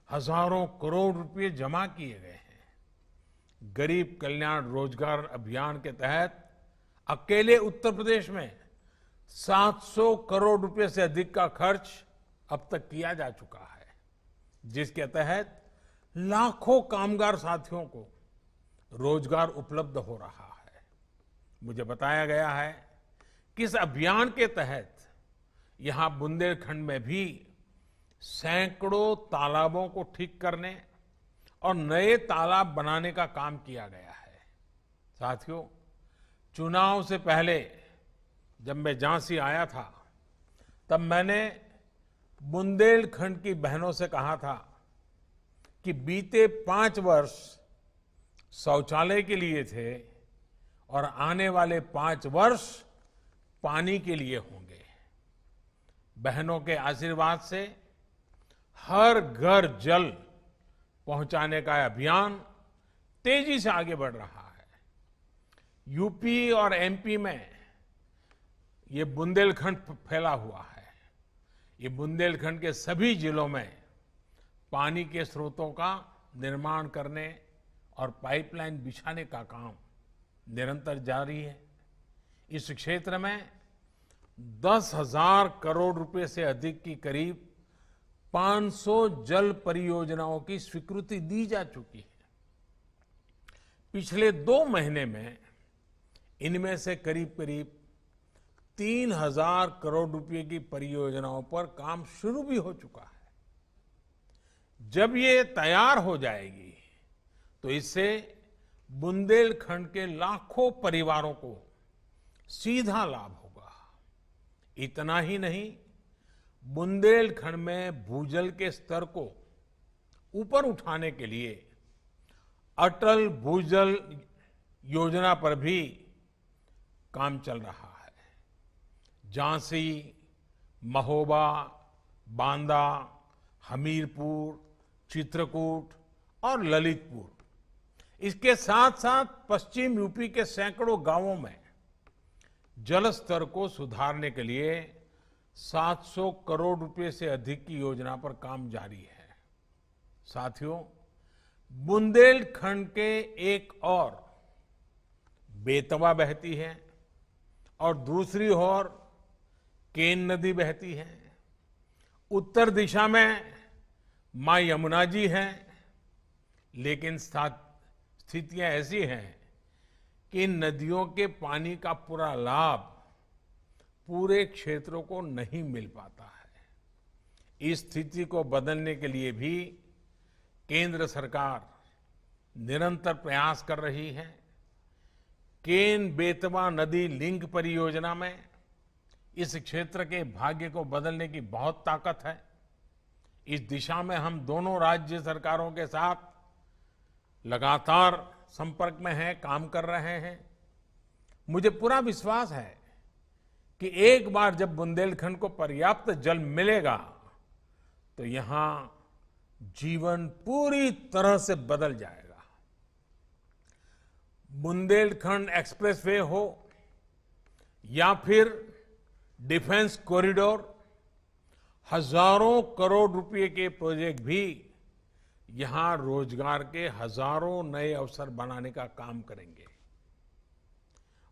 हजारों करोड़ रुपए जमा किए गए हैं। गरीब कल्याण रोजगार अभियान के तहत अकेले उत्तर प्रदेश में 700 करोड़ रुपए से अधिक का खर्च अब तक किया जा चुका है, जिसके तहत लाखों कामगार साथियों को रोजगार उपलब्ध हो रहा है। मुझे बताया गया है कि इस अभियान के तहत यहां बुंदेलखंड में भी सैकड़ों तालाबों को ठीक करने और नए तालाब बनाने का काम किया गया है। साथियों, चुनाव से पहले जब मैं झांसी आया था, तब मैंने बुंदेलखंड की बहनों से कहा था कि बीते 5 वर्ष शौचालय के लिए थे और आने वाले 5 वर्ष पानी के लिए होंगे। बहनों के आशीर्वाद से हर घर जल पहुंचाने का अभियान तेजी से आगे बढ़ रहा है। यूपी और एमपी में ये बुंदेलखंड फैला हुआ है। ये बुंदेलखंड के सभी जिलों में पानी के स्रोतों का निर्माण करने और पाइपलाइन बिछाने का काम निरंतर जारी है। इस क्षेत्र में 10,000 करोड़ रुपए से अधिक की करीब 500 जल परियोजनाओं की स्वीकृति दी जा चुकी है। पिछले 2 महीने में इनमें से करीब करीब 3,000 करोड़ रुपए की परियोजनाओं पर काम शुरू भी हो चुका है। जब ये तैयार हो जाएगी तो इससे बुंदेलखंड के लाखों परिवारों को सीधा लाभ होगा। इतना ही नहीं, बुंदेलखंड में भूजल के स्तर को ऊपर उठाने के लिए अटल भूजल योजना पर भी काम चल रहा है। झांसी, महोबा, बांदा, हमीरपुर, चित्रकूट और ललितपुर, इसके साथ साथ पश्चिम यूपी के सैकड़ों गांवों में जल स्तर को सुधारने के लिए 700 करोड़ रुपए से अधिक की योजना पर काम जारी है। साथियों, बुंदेलखंड के एक और बेतवा बहती है और दूसरी ओर केन नदी बहती है। उत्तर दिशा में मां यमुना जी हैं, लेकिन स्थितियां ऐसी हैं कि इन नदियों के पानी का पूरा लाभ पूरे क्षेत्रों को नहीं मिल पाता है। इस स्थिति को बदलने के लिए भी केंद्र सरकार निरंतर प्रयास कर रही है। केन बेतवा नदी लिंक परियोजना में इस क्षेत्र के भाग्य को बदलने की बहुत ताकत है। इस दिशा में हम दोनों राज्य सरकारों के साथ लगातार संपर्क में हैं, काम कर रहे हैं। मुझे पूरा विश्वास है कि एक बार जब बुंदेलखंड को पर्याप्त जल मिलेगा तो यहां जीवन पूरी तरह से बदल जाएगा। बुंदेलखंड एक्सप्रेसवे हो या फिर डिफेंस कॉरिडोर, हजारों करोड़ रुपए के प्रोजेक्ट भी यहां रोजगार के हजारों नए अवसर बनाने का काम करेंगे।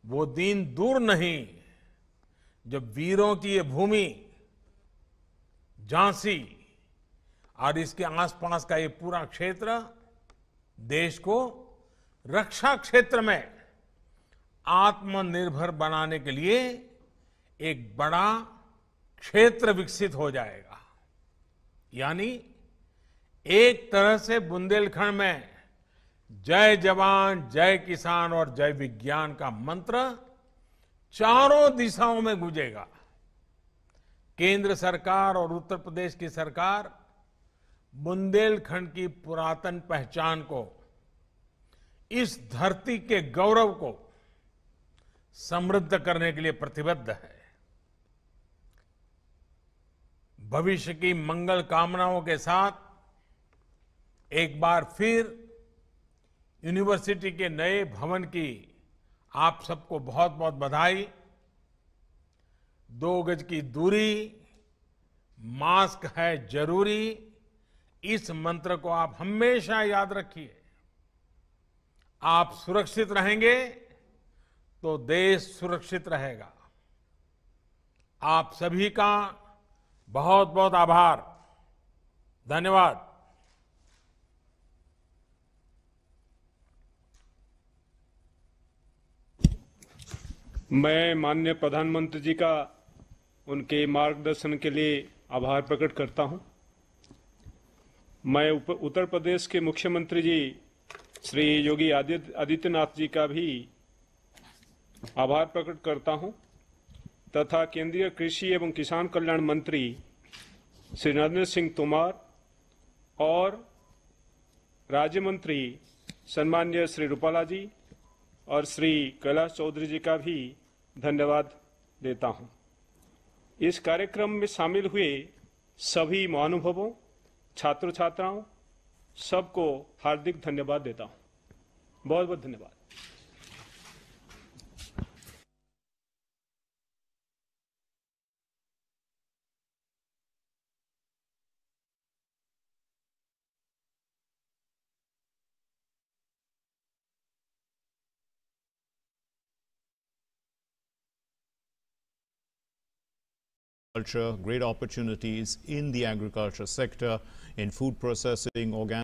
वो दिन दूर नहीं जब वीरों की ये भूमि झांसी और इसके आसपास का ये पूरा क्षेत्र देश को रक्षा क्षेत्र में आत्मनिर्भर बनाने के लिए एक बड़ा क्षेत्र विकसित हो जाएगा। यानी एक तरह से बुंदेलखंड में जय जवान, जय किसान और जय विज्ञान का मंत्र चारों दिशाओं में गूंजेगा। केंद्र सरकार और उत्तर प्रदेश की सरकार बुंदेलखंड की पुरातन पहचान को, इस धरती के गौरव को समृद्ध करने के लिए प्रतिबद्ध है। भविष्य की मंगल कामनाओं के साथ एक बार फिर यूनिवर्सिटी के नए भवन की आप सबको बहुत बहुत बधाई। 2 गज की दूरी, मास्क है जरूरी, इस मंत्र को आप हमेशा याद रखिए। आप सुरक्षित रहेंगे तो देश सुरक्षित रहेगा। आप सभी का बहुत बहुत आभार, धन्यवाद। मैं माननीय प्रधानमंत्री जी का उनके मार्गदर्शन के लिए आभार प्रकट करता हूं। मैं उत्तर प्रदेश के मुख्यमंत्री जी श्री योगी आदित्यनाथ जी का भी आभार प्रकट करता हूं तथा केंद्रीय कृषि एवं किसान कल्याण मंत्री श्री नरेंद्र सिंह तोमर और राज्य मंत्री सम्माननीय श्री रूपाला जी और श्री कैलाश चौधरी जी का भी धन्यवाद देता हूं। इस कार्यक्रम में शामिल हुए सभी महानुभावों, छात्र छात्राओं सबको हार्दिक धन्यवाद देता हूं। बहुत बहुत धन्यवाद। Great opportunities in the agriculture sector, in food processing, organic